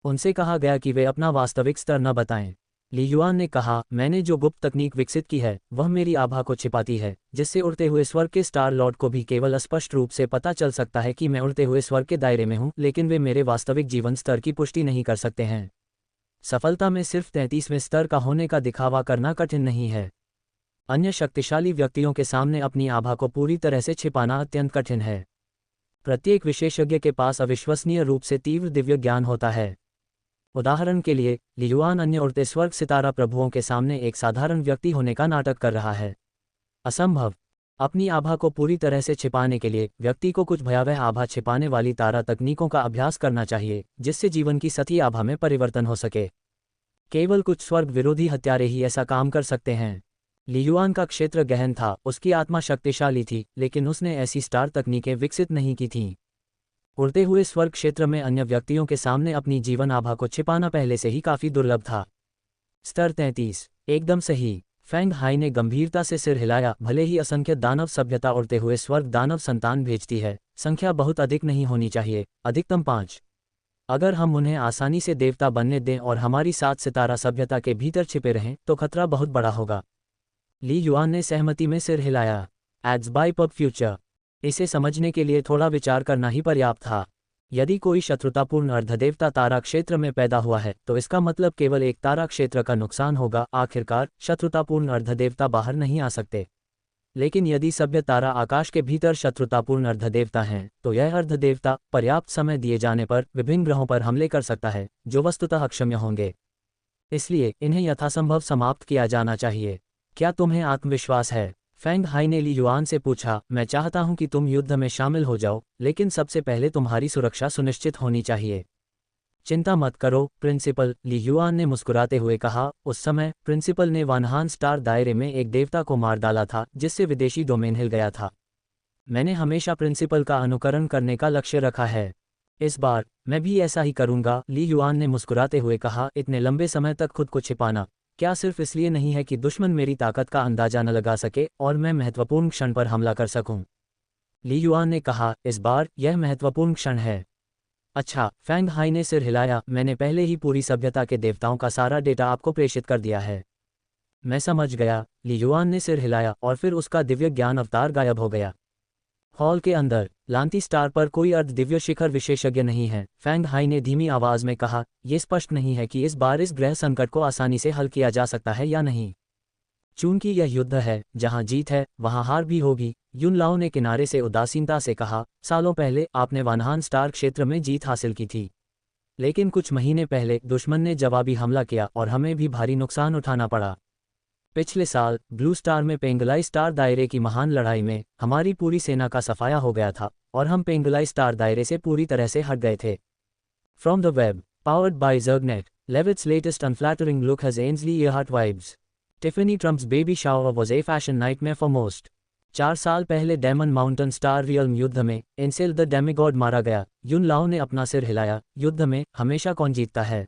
उनसे कहा गया कि वे अपना वास्तविक स्तर न बताएं। ली युआन ने कहा, मैंने जो गुप्त तकनीक विकसित की है वह मेरी आभा को छिपाती है, जिससे उड़ते हुए स्वर्ग के स्टार लॉर्ड को भी केवल स्पष्ट रूप से पता चल सकता है कि मैं उड़ते हुए स्वर्ग के दायरे में हूं, लेकिन वे मेरे वास्तविक जीवन स्तर की पुष्टि नहीं कर सकते हैं। सफलता में सिर्फ 33वें स्तर का होने का दिखावा करना कठिन नहीं है। अन्य शक्तिशाली व्यक्तियों के सामने अपनी आभा को पूरी तरह से छिपाना अत्यंत कठिन है। प्रत्येक विशेषज्ञ के पास अविश्वसनीय रूप से तीव्र दिव्य ज्ञान होता है। उदाहरण के लिए, ली युआन अन्य उड़ते स्वर्ग सितारा प्रभुओं के सामने एक साधारण व्यक्ति होने का नाटक कर रहा है। असंभव। अपनी आभा को पूरी तरह से छिपाने के लिए व्यक्ति को कुछ भयावह आभा छिपाने वाली तारा तकनीकों का अभ्यास करना चाहिए, जिससे जीवन की सती आभा में परिवर्तन हो सके। केवल कुछ स्वर्ग विरोधी हत्यारे ही ऐसा काम कर सकते हैं। ली युआन का क्षेत्र गहन था, उसकी आत्मा शक्तिशाली थी, लेकिन उसने ऐसी स्टार तकनीकें विकसित नहीं की थीं। उड़ते हुए स्वर्ग क्षेत्र में अन्य व्यक्तियों के सामने अपनी जीवन आभा को छिपाना पहले से ही काफी दुर्लभ था। स्तर 33। एकदम सही। फैंग हाई ने गंभीरता से सिर हिलाया। भले ही असंख्य दानव सभ्यता उड़ते हुए स्वर्ग दानव संतान भेजती है, संख्या बहुत अधिक नहीं होनी चाहिए, अधिकतम 5। अगर हम उन्हें आसानी से देवता बनने दें और हमारी 7 सितारा सभ्यता के भीतर छिपे रहें तो खतरा बहुत बड़ा होगा। ली युआन ने सहमति में सिर हिलाया। Ads by pub future. इसे समझने के लिए थोड़ा विचार करना ही पर्याप्त था। यदि कोई शत्रुतापूर्ण अर्धदेवता तारा क्षेत्र में पैदा हुआ है तो इसका मतलब केवल एक तारा क्षेत्र का नुकसान होगा। आखिरकार शत्रुतापूर्ण अर्धदेवता बाहर नहीं आ सकते, लेकिन यदि सभ्य तारा आकाश के भीतर शत्रुतापूर्ण अर्धदेवता हैं तो यह अर्धदेवता पर्याप्त समय दिए जाने पर विभिन्न ग्रहों पर हमले कर सकता है, जो वस्तुतः अक्षम्य होंगे। इसलिए इन्हें यथासंभव समाप्त किया जाना चाहिए। क्या तुम्हें आत्मविश्वास है? फैंग हाई ने ली युआन से पूछा। मैं चाहता हूं कि तुम युद्ध में शामिल हो जाओ, लेकिन सबसे पहले तुम्हारी सुरक्षा सुनिश्चित होनी चाहिए। चिंता मत करो प्रिंसिपल, ली युआन ने मुस्कुराते हुए कहा। उस समय प्रिंसिपल ने वानहान स्टार दायरे में एक देवता को मार डाला था जिससे विदेशी डोमेन हिल गया था। मैंने हमेशा प्रिंसिपल का अनुकरण करने का लक्ष्य रखा है। इस बार मैं भी ऐसा ही करूंगा, ली युआन ने मुस्कुराते हुए कहा। इतने लंबे समय तक खुद को छिपाना क्या सिर्फ इसलिए नहीं है कि दुश्मन मेरी ताकत का अंदाजा न लगा सके और मैं महत्वपूर्ण क्षण पर हमला कर सकूं? ली युआन ने कहा, इस बार यह महत्वपूर्ण क्षण है। अच्छा, फैंग हाई ने सिर हिलाया। मैंने पहले ही पूरी सभ्यता के देवताओं का सारा डेटा आपको प्रेषित कर दिया है। मैं समझ गया, ली युआन ने सिर हिलाया और फिर उसका दिव्य ज्ञान अवतार गायब हो गया। हॉल के अंदर लांती स्टार पर कोई अर्ध दिव्य शिखर विशेषज्ञ नहीं है, फैंग हाई ने धीमी आवाज में कहा। यह स्पष्ट नहीं है कि इस बार इस ग्रह संकट को आसानी से हल किया जा सकता है या नहीं। चूंकि यह युद्ध है, जहां जीत है वहां हार भी होगी, युन लाओ ने किनारे से उदासीनता से कहा। सालों पहले आपने वानहान स्टार क्षेत्र में जीत हासिल की थी, लेकिन कुछ महीने पहले दुश्मन ने जवाबी हमला किया और हमें भी भारी नुकसान उठाना पड़ा। पिछले साल ब्लू स्टार में पेंगलाई स्टार दायरे की महान लड़ाई में हमारी पूरी सेना का सफाया हो गया था और हम पेंगलाई स्टार दायरे से पूरी तरह से हट गए थे। From the web, powered by Zergnet, Leavitt's latest unflattering look has Amelia Earhart vibes. Tiffany Trump's baby shower was a fashion nightmare for most. 4 साल पहले डेमन माउंटेन स्टार रियल्म युद्ध में एंसेल द डेमिगॉड मारा गया। युन लाओ ने अपना सिर हिलाया। युद्ध में हमेशा कौन जीतता है?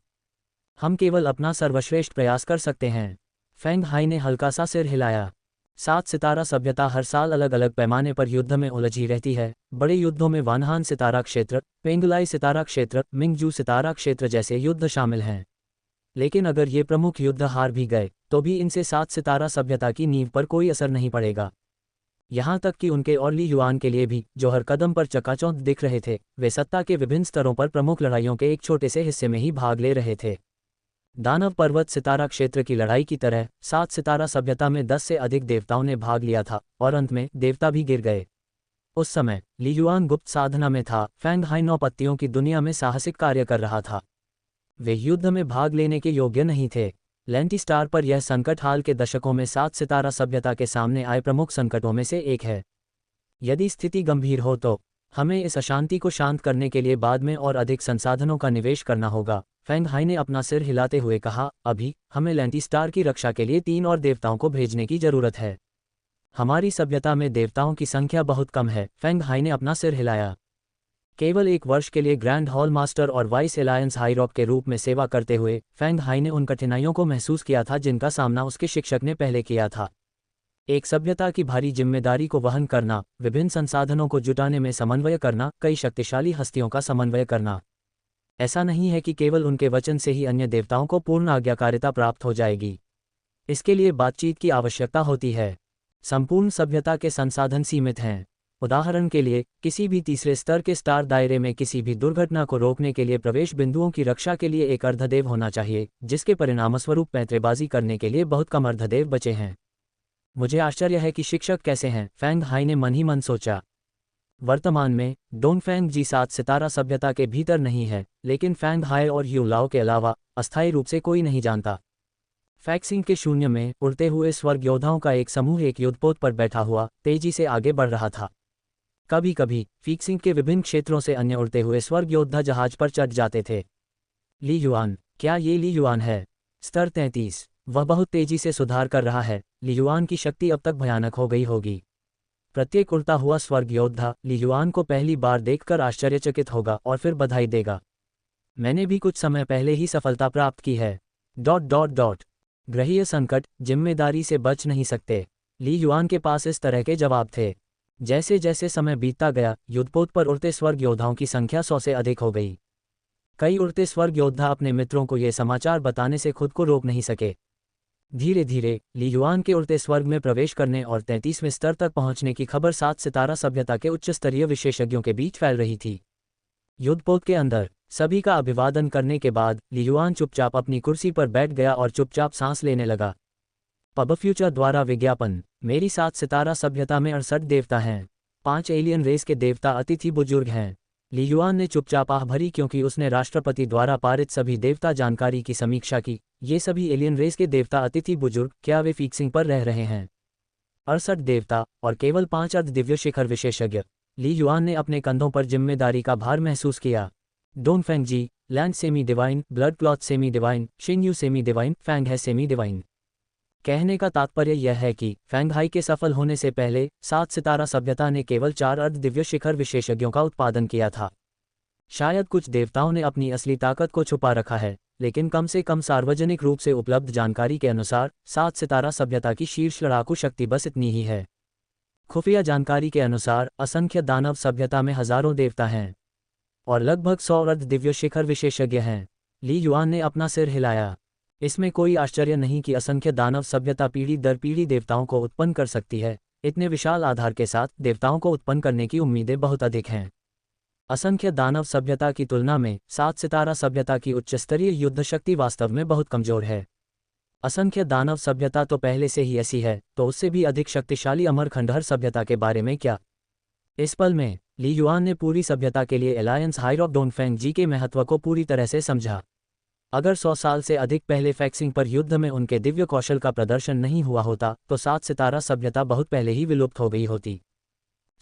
हम केवल अपना सर्वश्रेष्ठ प्रयास कर सकते हैं। फैंग हाई ने हल्का सा सिर हिलाया। 7 सितारा सभ्यता हर साल अलग अलग पैमाने पर युद्ध में उलझी रहती है। बड़े युद्धों में वानहान सितारा क्षेत्र, पेंगलाई सितारा क्षेत्र, मिंगजू सितारा क्षेत्र जैसे युद्ध शामिल हैं। लेकिन अगर ये प्रमुख युद्ध हार भी गए तो भी इनसे 7 सितारा सभ्यता की नींव पर कोई असर नहीं पड़ेगा। यहाँ तक कि उनके और ली युआन के लिए भी, जो हर कदम पर चकाचौंध दिख रहे थे, वे सत्ता के विभिन्न स्तरों पर प्रमुख लड़ाइयों के एक छोटे से हिस्से में ही भाग ले रहे थे। दानव पर्वत सितारा क्षेत्र की लड़ाई की तरह 7 सितारा सभ्यता में 10 से अधिक देवताओं ने भाग लिया था और अंत में देवता भी गिर गए। उस समय ली युआन गुप्त साधना में था। फैंग हाई 9 पत्तियों की दुनिया में साहसिक कार्य कर रहा था। वे युद्ध में भाग लेने के योग्य नहीं थे। लैंटी स्टार पर यह संकट हाल के दशकों में 7 सितारा सभ्यता के सामने आए प्रमुख संकटों में से एक है। यदि स्थिति गंभीर हो तो हमें इस अशांति को शांत करने के लिए बाद में और अधिक संसाधनों का निवेश करना होगा। फैंग हाई ने अपना सिर हिलाते हुए कहा, अभी हमें लैंटी स्टार की रक्षा के लिए 3 और देवताओं को भेजने की जरूरत है। हमारी सभ्यता में देवताओं की संख्या बहुत कम है। फैंग हाई ने अपना सिर हिलाया। केवल 1 वर्ष के लिए ग्रैंड हॉल मास्टर और वाइस एलायंस हाईरॉक के रूप में सेवा करते हुए फैंग हाई ने उन कठिनाइयों को महसूस किया था जिनका सामना उसके शिक्षक ने पहले किया था। एक सभ्यता की भारी जिम्मेदारी को वहन करना, विभिन्न संसाधनों को जुटाने में समन्वय करना, कई शक्तिशाली हस्तियों का समन्वय करना। ऐसा नहीं है कि केवल उनके वचन से ही अन्य देवताओं को पूर्ण आज्ञाकारिता प्राप्त हो जाएगी। इसके लिए बातचीत की आवश्यकता होती है। संपूर्ण सभ्यता के संसाधन सीमित हैं। उदाहरण के लिए, किसी भी तीसरे स्तर के स्टार दायरे में किसी भी दुर्घटना को रोकने के लिए प्रवेश बिंदुओं की रक्षा के लिए एक अर्धदेव होना चाहिए, जिसके परिणामस्वरूप पैंतरेबाजी करने के लिए बहुत कम अर्धदेव बचे हैं। मुझे आश्चर्य है कि शिक्षक कैसे हैं, फैंग हाई ने मन ही मन सोचा। वर्तमान में डोंगफैंग जी 7 सितारा सभ्यता के भीतर नहीं है, लेकिन फैंग हाई और यू लाओ के अलावा अस्थायी रूप से कोई नहीं जानता। फैक्सिंग के शून्य में उड़ते हुए स्वर्ग योद्धाओं का एक समूह एक युद्धपोत पर बैठा हुआ तेजी से आगे बढ़ रहा था। कभी कभी फीक्सिंग के विभिन्न क्षेत्रों से अन्य उड़ते हुए स्वर्ग योद्धा जहाज पर चढ़ जाते थे। ली युआन, क्या ये ली युआन है? स्तर 33। वह बहुत तेजी से सुधार कर रहा है। ली युआन की शक्ति अब तक भयानक हो गई होगी। प्रत्येक उड़ता हुआ स्वर्ग योद्धा ली युआन को पहली बार देखकर आश्चर्यचकित होगा और फिर बधाई देगा। मैंने भी कुछ समय पहले ही सफलता प्राप्त की है। ... ग्रहीय संकट, जिम्मेदारी से बच नहीं सकते। ली युआन के पास इस तरह के जवाब थे। जैसे जैसे समय बीतता गया, युद्धपोत पर उड़ते स्वर्ग योद्धाओं की संख्या 100 से अधिक हो गई। कई उड़ते स्वर्ग योद्धा अपने मित्रों को ये समाचार बताने से खुद को रोक नहीं सके। धीरे धीरे ली युआन के उड़ते स्वर्ग में प्रवेश करने और 33वें स्तर तक पहुंचने की खबर 7 सितारा सभ्यता के उच्च स्तरीय विशेषज्ञों के बीच फैल रही थी। युद्धपोत के अंदर सभी का अभिवादन करने के बाद ली युआन चुपचाप अपनी कुर्सी पर बैठ गया और चुपचाप सांस लेने लगा। पब फ्यूचर द्वारा विज्ञापन। मेरी 7 सितारा सभ्यता में 68 देवता हैं। 5 एलियन रेस के देवता अतिथि बुजुर्ग हैं। ली युआन ने चुपचाप आह भरी क्योंकि उसने राष्ट्रपति द्वारा पारित सभी देवता जानकारी की समीक्षा की। ये सभी एलियन रेस के देवता अतिथि बुजुर्ग, क्या वे फीक्सिंग पर रह रहे हैं? 68 देवता और केवल 5 अर्ध दिव्य शिखर विशेषज्ञ। ली युआन ने अपने कंधों पर जिम्मेदारी का भार महसूस किया। Dongfang Ji, land semi divine, blood cloth semi divine, Xinyu semi divine, Fang Hai semi divine. कहने का तात्पर्य यह है कि फैंग हाई के सफल होने से पहले 7 सितारा सभ्यता ने केवल 4 अर्ध दिव्य शिखर विशेषज्ञों का उत्पादन किया था। शायद कुछ देवताओं ने अपनी असली ताकत को छुपा रखा है, लेकिन कम से कम सार्वजनिक रूप से उपलब्ध जानकारी के अनुसार 7 सितारा सभ्यता की शीर्ष लड़ाकू शक्ति बस इतनी ही है। खुफिया जानकारी के अनुसार असंख्य दानव सभ्यता में हजारों देवता हैं और लगभग 100 अर्ध दिव्य शिखर विशेषज्ञ हैं। ली युआन ने अपना सिर हिलाया। इसमें कोई आश्चर्य नहीं कि असंख्य दानव सभ्यता पीढ़ी दर पीढ़ी देवताओं को उत्पन्न कर सकती है। इतने विशाल आधार के साथ देवताओं को उत्पन्न करने की उम्मीदें बहुत अधिक हैं। असंख्य दानव सभ्यता की तुलना में 7 सितारा सभ्यता की उच्च स्तरीय युद्ध शक्ति वास्तव में बहुत कमजोर है। असंख्य दानव सभ्यता तो पहले से ही ऐसी है, तो उससे भी अधिक शक्तिशाली अमर खंडहर सभ्यता के बारे में क्या? इस पल में ली युआन ने पूरी सभ्यता के लिए एलायंस हाइरॉक डोंगफेंग जी के महत्व को पूरी तरह से समझा। अगर 100 साल से अधिक पहले फैक्सिंग पर युद्ध में उनके दिव्य कौशल का प्रदर्शन नहीं हुआ होता तो 7 सितारा सभ्यता बहुत पहले ही विलुप्त हो गई होती।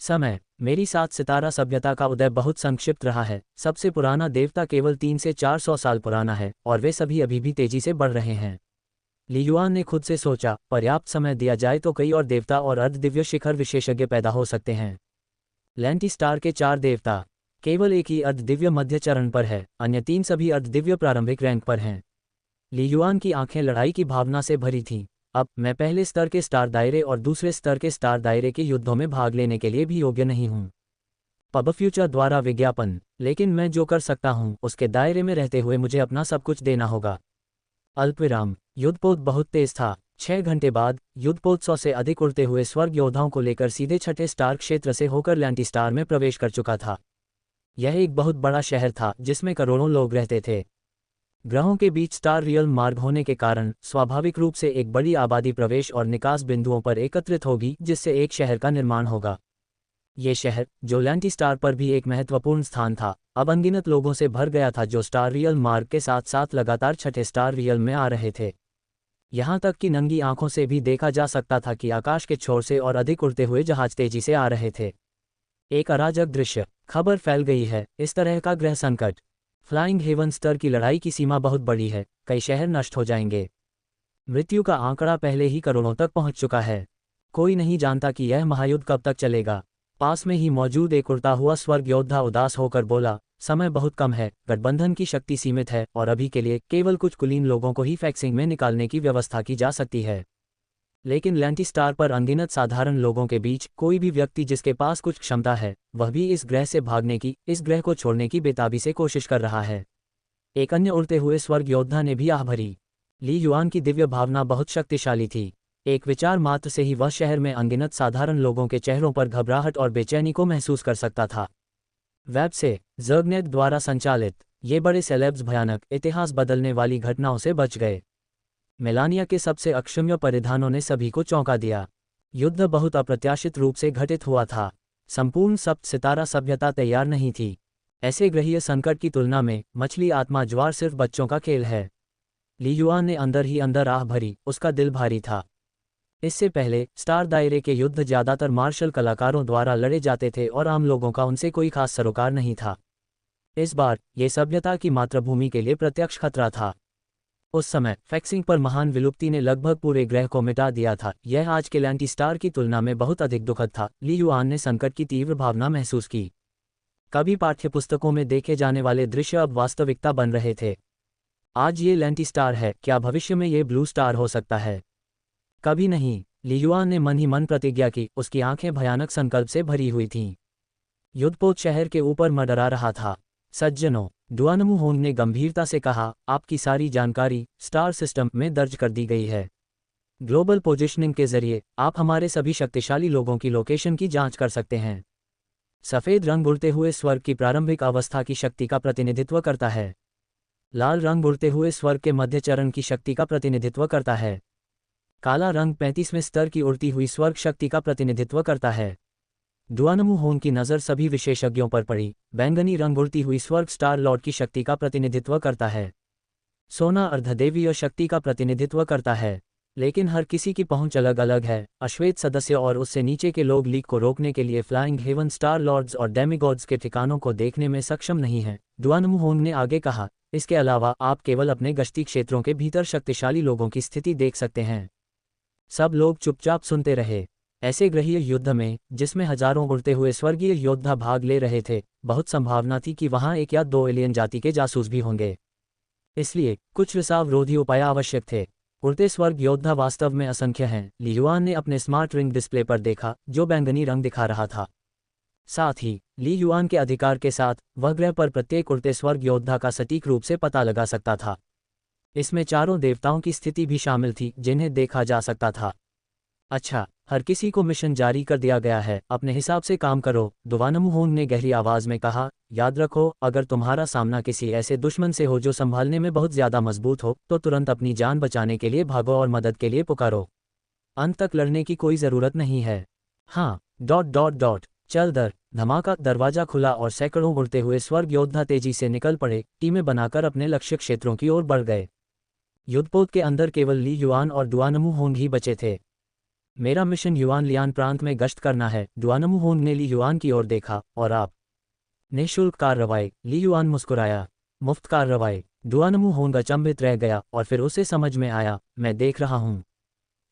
समय: मेरी 7 सितारा सभ्यता का उदय बहुत संक्षिप्त रहा है। सबसे पुराना देवता केवल 300 से 400 साल पुराना है और वे सभी अभी भी तेजी से बढ़ रहे हैं। ली युआन ने खुद से सोचा, पर्याप्त समय दिया जाए तो कई और देवता और अर्धदिव्य शिखर विशेषज्ञ पैदा हो सकते हैं। लैंटिस्टार के 4 देवता। केवल एक ही अर्धदिव्य मध्य चरण पर है, अन्य 3 सभी अर्धदिव्य प्रारंभिक रैंक पर हैं। ली युआन की आंखें लड़ाई की भावना से भरी थीं। अब मैं पहले स्तर के स्टार दायरे और दूसरे स्तर के स्टार दायरे के युद्धों में भाग लेने के लिए भी योग्य नहीं हूं। पब फ्यूचर द्वारा विज्ञापन। लेकिन मैं जो कर सकता हूं उसके दायरे में रहते हुए मुझे अपना सब कुछ देना होगा। अल्पविराम। युद्धपोत बहुत तेज था। 6 घंटे बाद युद्धपोत 100 से अधिक उड़ते हुए स्वर्ग योद्धाओं को लेकर सीधे छठे स्टार क्षेत्र से होकर लैंटिस्टार में प्रवेश कर चुका था। यह एक बहुत बड़ा शहर था जिसमें करोड़ों लोग रहते थे। ग्रहों के बीच स्टार रियल मार्ग होने के कारण स्वाभाविक रूप से एक बड़ी आबादी प्रवेश और निकास बिंदुओं पर एकत्रित होगी, जिससे एक शहर का निर्माण होगा। ये शहर, जो लैंटिस्टार पर भी एक महत्वपूर्ण स्थान था, अब अनगिनत लोगों से भर गया था जो स्टार रियल मार्ग के साथ साथ लगातार छठे स्टार रियल में आ रहे थे। यहाँ तक कि नंगी आंखों से भी देखा जा सकता था कि आकाश के छोर से और अधिक उड़ते हुए जहाज तेजी से आ रहे थे। एक अराजक दृश्य। खबर फैल गई है, इस तरह का ग्रह संकट। फ्लाइंग हेवन स्तर की लड़ाई की सीमा बहुत बड़ी है, कई शहर नष्ट हो जाएंगे। मृत्यु का आंकड़ा पहले ही करोड़ों तक पहुंच चुका है। कोई नहीं जानता कि यह महायुद्ध कब तक चलेगा। पास में ही मौजूद एक उड़ता हुआ स्वर्ग योद्धा उदास होकर बोला, समय बहुत कम है, गठबंधन की शक्ति सीमित है और अभी के लिए केवल कुछ कुलीन लोगों को ही फैक्सिंग में निकालने की व्यवस्था की जा सकती है। लेकिन लैंटिस्टार पर अनगिनत साधारण लोगों के बीच कोई भी व्यक्ति जिसके पास कुछ क्षमता है, वह भी इस ग्रह से भागने की, इस ग्रह को छोड़ने की बेताबी से कोशिश कर रहा है। एक अन्य उड़ते हुए स्वर्ग योद्धा ने भी आह भरी। ली युआन की दिव्य भावना बहुत शक्तिशाली थी। एक विचार मात्र से ही वह शहर में अनगिनत साधारण लोगों के चेहरों पर घबराहट और बेचैनी को महसूस कर सकता था। वेब से ज़र्गनेट द्वारा संचालित ये बड़े सेलेब्स भयानक, इतिहास बदलने वाली घटनाओं से बच गए। मेलानिया के सबसे अक्षम्य परिधानों ने सभी को चौंका दिया। युद्ध बहुत अप्रत्याशित रूप से घटित हुआ था। संपूर्ण सप्त सितारा सभ्यता तैयार नहीं थी। ऐसे ग्रहीय संकट की तुलना में मछली आत्मा ज्वार सिर्फ बच्चों का खेल है। ली युआन ने अंदर ही अंदर आह भरी, उसका दिल भारी था। इससे पहले स्टार दायरे के युद्ध ज्यादातर मार्शल कलाकारों द्वारा लड़े जाते थे और आम लोगों का उनसे कोई खास सरोकार नहीं था। इस बार ये सभ्यता की मातृभूमि के लिए प्रत्यक्ष खतरा था। उस समय फैक्सिंग पर महान विलुप्ति ने लगभग पूरे ग्रह को मिटा दिया था। यह आज के लैंटिस्टार की तुलना में बहुत अधिक दुखद था। ली युआन ने संकट की तीव्र भावना महसूस की। कभी पाठ्यपुस्तकों में देखे जाने वाले दृश्य अब वास्तविकता बन रहे थे। आज ये लैंटिस्टार है, क्या भविष्य में ये ब्लू स्टार हो सकता है? कभी नहीं। ली युआन ने मन ही मन प्रतिज्ञा की। उसकी आंखें भयानक संकल्प से भरी हुई थीं। युद्धपोत शहर के ऊपर मंडरा रहा था। सज्जनों, डुआनमू होंग ने गंभीरता से कहा, आपकी सारी जानकारी स्टार सिस्टम में दर्ज कर दी गई है। ग्लोबल पोजिशनिंग के जरिए आप हमारे सभी शक्तिशाली लोगों की लोकेशन की जांच कर सकते हैं। सफ़ेद रंग उड़ते हुए स्वर्ग की प्रारंभिक अवस्था की शक्ति का प्रतिनिधित्व करता है। लाल रंग उड़ते हुए स्वर्ग के मध्य चरण की शक्ति का प्रतिनिधित्व करता है। काला रंग 35वें स्तर की उड़ती हुई स्वर्ग शक्ति का प्रतिनिधित्व करता है। डुआनमू होंग की नज़र सभी विशेषज्ञों पर पड़ी। बैंगनी रंग उड़ती हुई स्वर्ग स्टार लॉर्ड की शक्ति का प्रतिनिधित्व करता है। सोना अर्धदेवीय शक्ति का प्रतिनिधित्व करता है। लेकिन हर किसी की पहुंच अलग अलग है। अश्वेत सदस्य और उससे नीचे के लोग लीक को रोकने के लिए फ्लाइंग हेवन स्टार लॉर्ड्स और डेमिगॉड्स के ठिकानों को देखने में सक्षम नहीं हैं। डुआनमू होंग ने आगे कहा, इसके अलावा आप केवल अपने गश्ती क्षेत्रों के भीतर शक्तिशाली लोगों की स्थिति देख सकते हैं। सब लोग चुपचाप सुनते रहे। ऐसे गृह युद्ध में, जिसमें हजारों उड़ते हुए स्वर्गीय योद्धा भाग ले रहे थे, बहुत संभावना थी कि वहां एक या दो एलियन जाति के जासूस भी होंगे। इसलिए कुछ रिसावरोधी उपाय आवश्यक थे। उड़ते स्वर्ग योद्धा वास्तव में असंख्य हैं, ली युआन ने अपने स्मार्ट रिंग डिस्प्ले पर देखा, जो बैंगनी रंग दिखा रहा था। साथ ही ली युआन के अधिकार के साथ वह ग्रह पर प्रत्येक उड़ते स्वर्ग योद्धा का सटीक रूप से पता लगा सकता था। इसमें चारों देवताओं की स्थिति भी शामिल थी, जिन्हें देखा जा सकता था। अच्छा, हर किसी को मिशन जारी कर दिया गया है, अपने हिसाब से काम करो, दुवानमुहोंग ने गहरी आवाज में कहा। याद रखो, अगर तुम्हारा सामना किसी ऐसे दुश्मन से हो जो संभालने में बहुत ज्यादा मजबूत हो, तो तुरंत अपनी जान बचाने के लिए भागो और मदद के लिए पुकारो। अंत तक लड़ने की कोई जरूरत नहीं है। हाँ, ... चल दर धमाका, दरवाजा खुला और सैकड़ों उड़ते हुए स्वर्ग योद्धा तेजी से निकल पड़े, टीमें बनाकर अपने लक्ष्य क्षेत्रों की ओर बढ़ गए। युद्धपोत के अंदर केवल ली युआन और दुआनमुहोंग ही बचे थे। मेरा मिशन युआन लियान प्रांत में गश्त करना है, दुआनमुहोंग ने ली युआन की ओर देखा। और आप? निःशुल्क कार्रवाई, ली युआन मुस्कुराया। मुफ्त कार्रवाई, दुआनमुहोंग अचंभित रह गया, और फिर उसे समझ में आया, मैं देख रहा हूँ।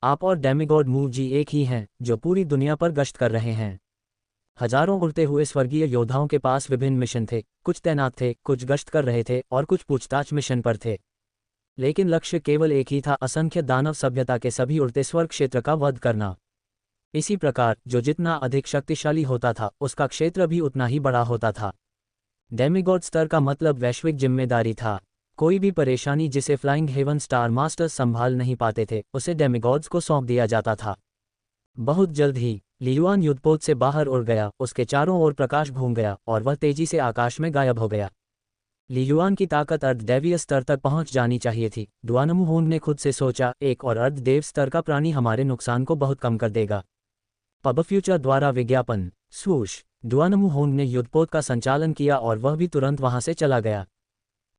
आप और डेमिगॉड मूव जी एक ही हैं, जो पूरी दुनिया पर गश्त कर रहे हैं। हजारों उड़ते हुए स्वर्गीय योद्धाओं के पास विभिन्न मिशन थे, कुछ तैनात थे, कुछ गश्त कर रहे थे, और कुछ पूछताछ मिशन पर थे। लेकिन लक्ष्य केवल एक ही था, असंख्य दानव सभ्यता के सभी उड़ते स्वर्ग क्षेत्र का वध करना। इसी प्रकार जो जितना अधिक शक्तिशाली होता था, उसका क्षेत्र भी उतना ही बड़ा होता था। डेमिगॉड स्तर का मतलब वैश्विक जिम्मेदारी था। कोई भी परेशानी जिसे फ्लाइंग हेवन स्टार मास्टर्स संभाल नहीं पाते थे, उसे डेमिगॉड्स को सौंप दिया जाता था। बहुत जल्द ही ली युआन युद्धपोत से बाहर उड़ गया, उसके चारों ओर प्रकाश घूम गया, और वह तेजी से आकाश में गायब हो गया। ली युआन की ताकत अर्धदैवीय स्तर तक पहुंच जानी चाहिए थी, दुआनमुहोंग ने खुद से सोचा। एक और अर्धदेव स्तर का प्राणी हमारे नुकसान को बहुत कम कर देगा। पब फ्यूचर द्वारा विज्ञापन। स्वूश, दुआनमुहोंग ने युद्धपोत का संचालन किया और वह भी तुरंत वहां से चला गया।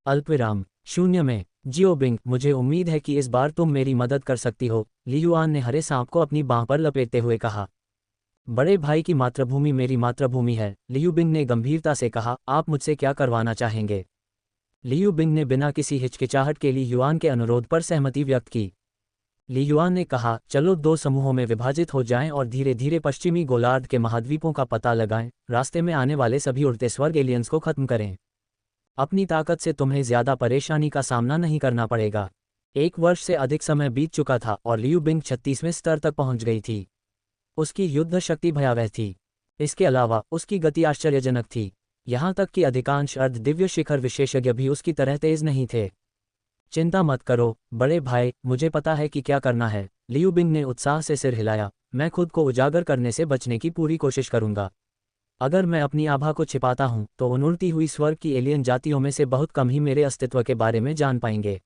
अल्पविराम 0 में। जियो बिंग, मुझे उम्मीद है कि इस बार तुम मेरी मदद कर सकती हो, ली युआन ने हरे सांप को अपनी बांह पर लपेटते हुए कहा। बड़े भाई की मातृभूमि मेरी मातृभूमि है, लियू बिंग ने गंभीरता से कहा। आप मुझसे क्या करवाना चाहेंगे? लियू बिंग ने बिना किसी हिचकिचाहट के ली युआन के अनुरोध पर सहमति व्यक्त की। ली युआन ने कहा, चलो 2 समूहों में विभाजित हो जाएं और धीरे धीरे पश्चिमी गोलार्ध के महाद्वीपों का पता लगाएं, रास्ते में आने वाले सभी उड़ते स्वर्ग एलियंस को खत्म करें। अपनी ताकत से तुम्हें ज्यादा परेशानी का सामना नहीं करना पड़ेगा। 1 वर्ष से अधिक समय बीत चुका था और लियू बिंग 36वें स्तर तक पहुंच गई थी। उसकी युद्ध शक्ति भयावह थी। इसके अलावा उसकी गति आश्चर्यजनक थी, यहाँ तक कि अधिकांश अर्ध दिव्य शिखर विशेषज्ञ भी उसकी तरह तेज नहीं थे। चिंता मत करो बड़े भाई, मुझे पता है कि क्या करना है, लियू बिंग ने उत्साह से सिर हिलाया। मैं खुद को उजागर करने से बचने की पूरी कोशिश करूंगा। अगर मैं अपनी आभा को छिपाता हूं, तो उन उड़ती हुई स्वर्ग की एलियन जातियों में से बहुत कम ही मेरे अस्तित्व के बारे में जान पाएंगे।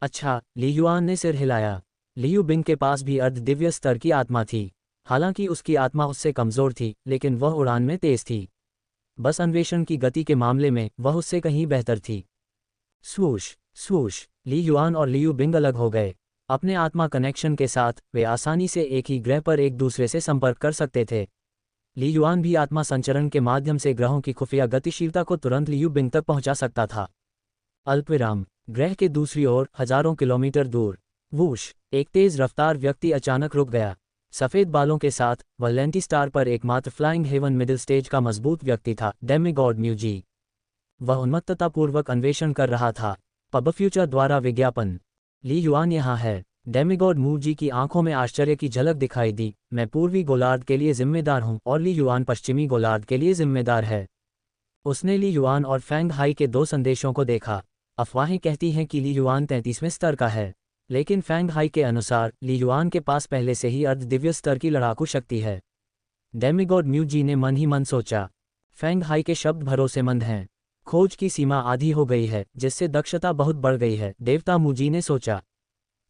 अच्छा, ली युआन ने सिर हिलाया। लियू बिंग के पास भी अर्ध दिव्य स्तर की आत्मा थी। हालांकि उसकी आत्मा उससे कमजोर थी, लेकिन वह उड़ान में तेज थी। बस अन्वेषण की गति के मामले में वह उससे कहीं बेहतर थी। स्वूश स्वूश, ली युआन और लियू बिंग अलग हो गए। अपने आत्मा कनेक्शन के साथ वे आसानी से एक ही ग्रह पर एक दूसरे से संपर्क कर सकते थे। ली युआन भी आत्मा संचरण के माध्यम से ग्रहों की खुफिया गतिशीलता को तुरंत लियू बिंग तक पहुंचा सकता था। अल्पविराम, ग्रह के दूसरी ओर हजारों किलोमीटर दूर। वूश, एक तेज रफ्तार व्यक्ति अचानक रुक गया। सफेद बालों के साथ वह लेंटी स्टार पर एकमात्र फ्लाइंग हेवन मिडिल स्टेज का मजबूत व्यक्ति था, डेमिगॉड म्यूजी। वह उन्मत्ततापूर्वक अन्वेषण कर रहा था। पब फ्यूचर द्वारा विज्ञापन। ली युआन यहाँ है। डेमिगॉड मूजी की आंखों में आश्चर्य की झलक दिखाई दी। मैं पूर्वी गोलार्ध के लिए जिम्मेदार हूँ और ली युआन पश्चिमी गोलार्ध के लिए जिम्मेदार है। उसने ली युआन और फैंग हाई के 2 संदेशों को देखा। अफवाहें कहती हैं कि ली युआन 33वें स्तर का है, लेकिन फैंग हाई के अनुसार ली युआन के पास पहले से ही अर्ध दिव्य स्तर की लड़ाकू शक्ति है। डेमिगॉड म्यूजी ने मन ही मन सोचा, फैंग हाई के शब्द भरोसेमंद हैं। खोज की सीमा आधी हो गई है, जिससे दक्षता बहुत बढ़ गई है, देवता मूजी ने सोचा।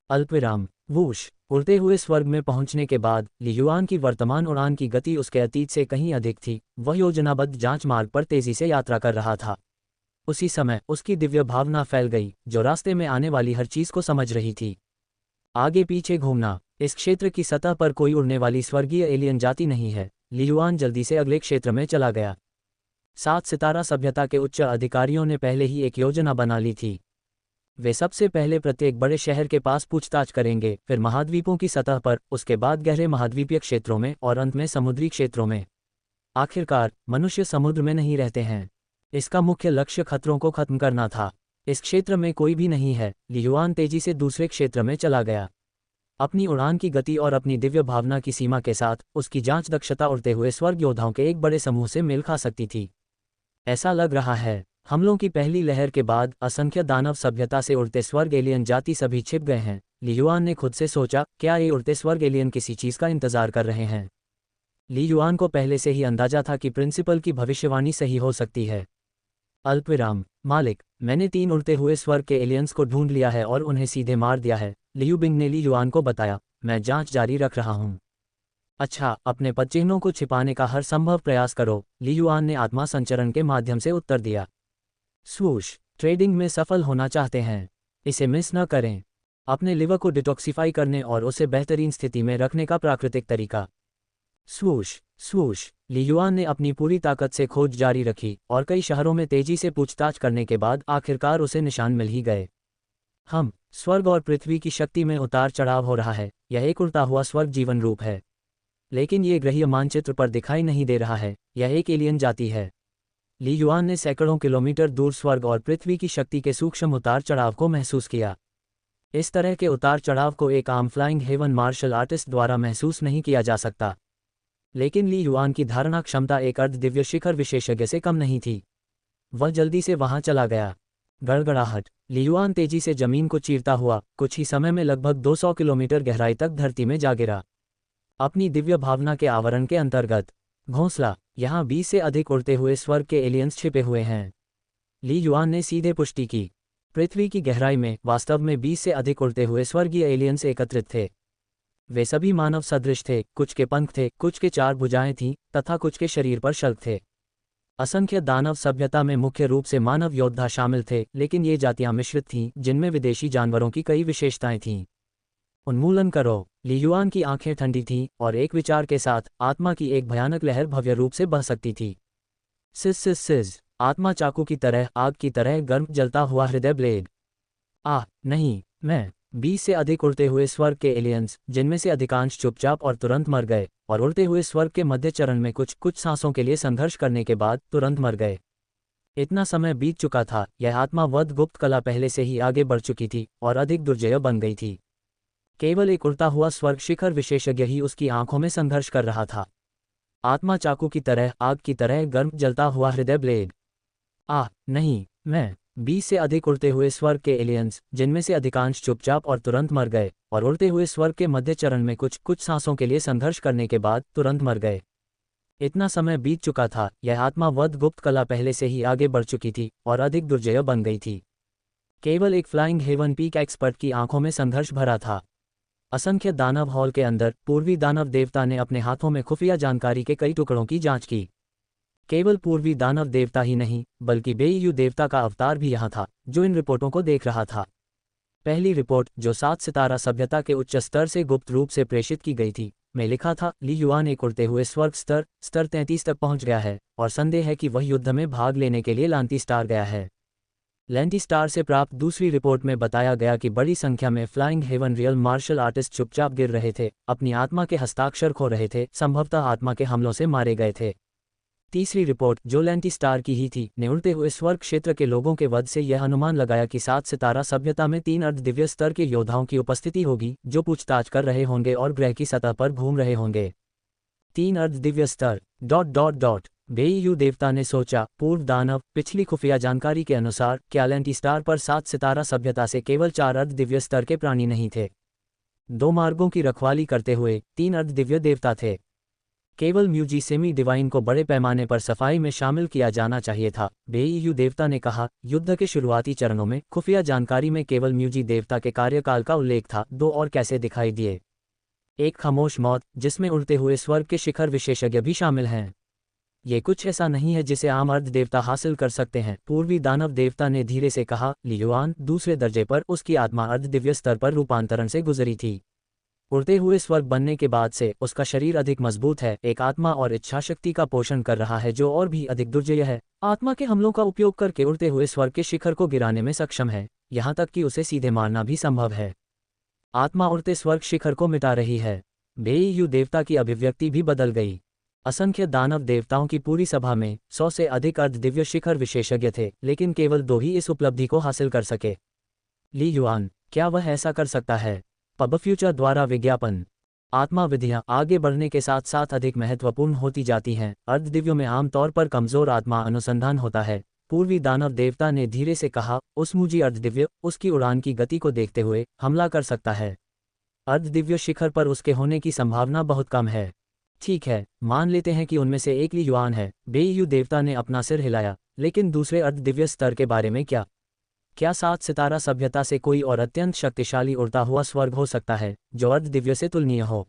अल्पविराम। वूश, उड़ते हुए स्वर्ग में पहुंचने के बाद ली युआन की वर्तमान उड़ान की गति उसके अतीत से कहीं अधिक थी। वह योजनाबद्ध जांच मार्ग पर तेजी से यात्रा कर रहा था। उसी समय उसकी दिव्य भावना फैल गई, जो रास्ते में आने वाली हर चीज को समझ रही थी। आगे पीछे घूमना। इस क्षेत्र की सतह पर कोई उड़ने वाली स्वर्गीय एलियन जाति नहीं है। ली युआन जल्दी से अगले क्षेत्र में चला गया। 7 सितारा सभ्यता के उच्च अधिकारियों ने पहले ही एक योजना बना ली थी। वे सबसे पहले प्रत्येक बड़े शहर के पास पूछताछ करेंगे, फिर महाद्वीपों की सतह पर, उसके बाद गहरे महाद्वीपीय क्षेत्रों में और अंत में समुद्री क्षेत्रों में। आखिरकार मनुष्य समुद्र में नहीं रहते हैं। इसका मुख्य लक्ष्य खतरों को खत्म करना था। इस क्षेत्र में कोई भी नहीं है। ली युआन तेजी से दूसरे क्षेत्र में चला गया। अपनी उड़ान की गति और अपनी दिव्य भावना की सीमा के साथ उसकी जांच दक्षता उड़ते हुए स्वर्ग योद्धाओं के एक बड़े समूह से मेल खा सकती थी। ऐसा लग रहा है हमलों की पहली लहर के बाद असंख्य दानव सभ्यता से उड़ते स्वर्ग एलियन जाति सभी छिप गए हैं। ली युआन ने खुद से सोचा, क्या ये उड़ते स्वर्ग एलियन किसी चीज़ का इंतजार कर रहे हैं? ली युआन को पहले से ही अंदाजा था कि प्रिंसिपल की भविष्यवाणी सही हो सकती है। अल्पविराम। मालिक, मैंने 3 उड़ते हुए स्वर्ग के एलियंस को ढूंढ लिया है और उन्हें सीधे मार दिया है, लियू बिंग ने ली युआन को बताया। मैं जांच जारी रख रहा हूं। अच्छा, अपने पदचिह्नों को छिपाने का हर संभव प्रयास करो, ली युआन ने आत्मा संचरण के माध्यम से उत्तर दिया। स्वूश। ट्रेडिंग में सफल होना चाहते हैं? इसे मिस न करें। अपने लिवर को डिटॉक्सिफाई करने और उसे बेहतरीन स्थिति में रखने का प्राकृतिक तरीका। स्वूश स्वूश। ली युआन ने अपनी पूरी ताकत से खोज जारी रखी और कई शहरों में तेजी से पूछताछ करने के बाद आखिरकार उसे निशान मिल ही गए। स्वर्ग और पृथ्वी की शक्ति में उतार चढ़ाव हो रहा है। यह एक उड़ता हुआ स्वर्ग जीवन रूप है, लेकिन ये ग्रहीय मानचित्र पर दिखाई नहीं दे रहा है। यह एक एलियन जाति है। ली युआन ने सैकड़ों किलोमीटर दूर स्वर्ग और पृथ्वी की शक्ति के सूक्ष्म उतार चढ़ाव को महसूस किया। इस तरह के उतार चढ़ाव को एक आम फ्लाइंग हेवन मार्शल आर्टिस्ट द्वारा महसूस नहीं किया जा सकता, लेकिन ली युआन की धारणा क्षमता एक अर्ध दिव्य शिखर विशेषज्ञ से कम नहीं थी। वह जल्दी से वहां चला गया। गड़गड़ाहट। ली युआन तेजी से जमीन को चीरता हुआ कुछ ही समय में लगभग 200 किलोमीटर गहराई तक धरती में जा गिरा। अपनी दिव्य भावना के आवरण के अंतर्गत घोंसला। यहाँ 20 से अधिक उड़ते हुए स्वर्ग के एलियंस छिपे हुए हैं। ली युआन ने सीधे पुष्टि की। पृथ्वी की गहराई में वास्तव में 20 से अधिक उड़ते हुए स्वर्गीय एलियंस एकत्रित थे। वे सभी मानव सदृश थे। कुछ के पंख थे, कुछ के 4 भुजाएं थीं तथा कुछ के शरीर पर शल्क थे। असंख्य दानव सभ्यता में मुख्य रूप से मानव योद्धा शामिल थे, लेकिन ये जातियां मिश्रित थीं जिनमें विदेशी जानवरों की कई विशेषताएं थीं। उन्मूलन करो। ली युआन की आंखें ठंडी थीं और एक विचार के साथ आत्मा की एक भयानक लहर भव्य रूप से बह सकती थी। सिज सिज सिज। आत्मा चाकू की तरह, आग की तरह गर्म जलता हुआ हृदय ब्लेड। नहीं, मैं 20 से अधिक उड़ते हुए स्वर्ग के एलियंस, जिनमें से अधिकांश चुपचाप और तुरंत मर गए, और उड़ते हुए स्वर्ग के मध्य चरण में कुछ सांसों के लिए संघर्ष करने के बाद तुरंत मर गए। इतना समय बीत चुका था। यह आत्मा वध गुप्त कला पहले से ही आगे बढ़ चुकी थी और अधिक दुर्जय बन गई थी। केवल एक उड़ता हुआ स्वर्ग शिखर विशेषज्ञ ही उसकी आंखों में संघर्ष कर रहा था। आत्मा चाकू की तरह, आग की तरह गर्म जलता हुआ हृदय ब्लेड। नहीं, मैं 20 से अधिक उड़ते हुए स्वर्ग के एलियंस, जिनमें से अधिकांश चुपचाप और तुरंत मर गए, और उड़ते हुए स्वर्ग के मध्य चरण में कुछ सांसों के लिए संघर्ष करने के बाद तुरंत मर गए। इतना समय बीत चुका था। यह आत्मा वध गुप्त कला पहले से ही आगे बढ़ चुकी थी और अधिक दुर्जय बन गई थी। केवल एक फ्लाइंग हेवन पीक एक्सपर्ट की आंखों में संघर्ष भरा था। असंख्य दानव हॉल के अंदर पूर्वी दानव देवता ने अपने हाथों में खुफिया जानकारी के कई टुकड़ों की जांच की। केवल पूर्वी दानव देवता ही नहीं, बल्कि बेईयू देवता का अवतार भी यहाँ था, जो इन रिपोर्टों को देख रहा था। पहली रिपोर्ट, जो 7 सितारा सभ्यता के उच्च स्तर से गुप्त रूप से प्रेषित की गई थी, में लिखा था, ली युआन एक उड़ते हुए स्वर्ग स्तर 33 तक पहुंच गया है और संदेह है कि वह युद्ध में भाग लेने के लिए लांती स्टार गया है। लैंटी स्टार से प्राप्त दूसरी रिपोर्ट में बताया गया कि बड़ी संख्या में flying heaven real martial artist चुपचाप गिर रहे थे, अपनी आत्मा के हस्ताक्षर खो रहे थे, संभवतः आत्मा के हमलों से मारे गए थे। तीसरी रिपोर्ट, जो लैंटी स्टार की ही थी, ने उड़ते हुए स्वर्ग क्षेत्र के लोगों के वध से यह अनुमान लगाया कि 7 सितारा सभ्यता में 3 अर्ध दिव्य स्तर के योद्धाओं की उपस्थिति होगी, जो पूछताछ कर रहे होंगे और ग्रह की सतह पर घूम रहे होंगे। 3 अर्ध दिव्य स्तर ... बेईयू देवता ने सोचा, पूर्व दानव, पिछली खुफिया जानकारी के अनुसार क्या लैंटी स्टार पर 7 सितारा सभ्यता से केवल 4 अर्ध दिव्य स्तर के प्राणी नहीं थे? 2 मार्गों की रखवाली करते हुए 3 अर्ध दिव्य देवता थे। केवल म्यूजी सेमी डिवाइन को बड़े पैमाने पर सफाई में शामिल किया जाना चाहिए था, बेईयू देवता ने कहा। युद्ध के शुरुआती चरणों में खुफिया जानकारी में केवल म्यूजी देवता के कार्यकाल का उल्लेख था। 2 और कैसे दिखाई दिए? एक खामोश मौत, जिसमें उड़ते हुए स्वर्ग के शिखर विशेषज्ञ भी शामिल हैं। ये कुछ ऐसा नहीं है जिसे आम अर्ध देवता हासिल कर सकते हैं, पूर्वी दानव देवता ने धीरे से कहा। ली युआन दूसरे दर्जे पर उसकी आत्मा अर्ध दिव्य स्तर पर रूपांतरण से गुजरी थी। उड़ते हुए स्वर्ग बनने के बाद से उसका शरीर अधिक मजबूत है, एक आत्मा और इच्छा शक्ति का पोषण कर रहा है जो और भी अधिक दुर्जय है। आत्मा के हमलों का उपयोग करके उड़ते हुए स्वर्ग के शिखर को गिराने में सक्षम है। यहाँ तक कि उसे सीधे मारना भी संभव है। आत्मा उड़ते स्वर्ग शिखर को मिटा रही है। बेईयू देवता की अभिव्यक्ति भी बदल गई। असंख्य दानव देवताओं की पूरी सभा में 100 से अधिक अर्धदिव्य शिखर विशेषज्ञ थे, लेकिन केवल 2 ही इस उपलब्धि को हासिल कर सके। ली युआन, क्या वह ऐसा कर सकता है? पब फ्यूचर द्वारा विज्ञापन। आत्मा विधियां आगे बढ़ने के साथ साथ अधिक महत्वपूर्ण होती जाती हैं। अर्धदिव्यों में आमतौर पर कमजोर आत्मा अनुसंधान होता है। पूर्वी दानव देवता ने धीरे से कहा, उस मुझी अर्धदिव्य उसकी उड़ान की गति को देखते हुए हमला कर सकता है। अर्धदिव्य शिखर पर उसके होने की संभावना बहुत कम है। ठीक है, मान लेते हैं कि उनमें से एक ली युआन है। बेईयू देवता ने अपना सिर हिलाया। लेकिन दूसरे अर्धदिव्य स्तर के बारे में क्या? क्या 7 सितारा सभ्यता से कोई और अत्यंत शक्तिशाली उड़ता हुआ स्वर्ग हो सकता है जो अर्धदिव्य से तुलनीय हो?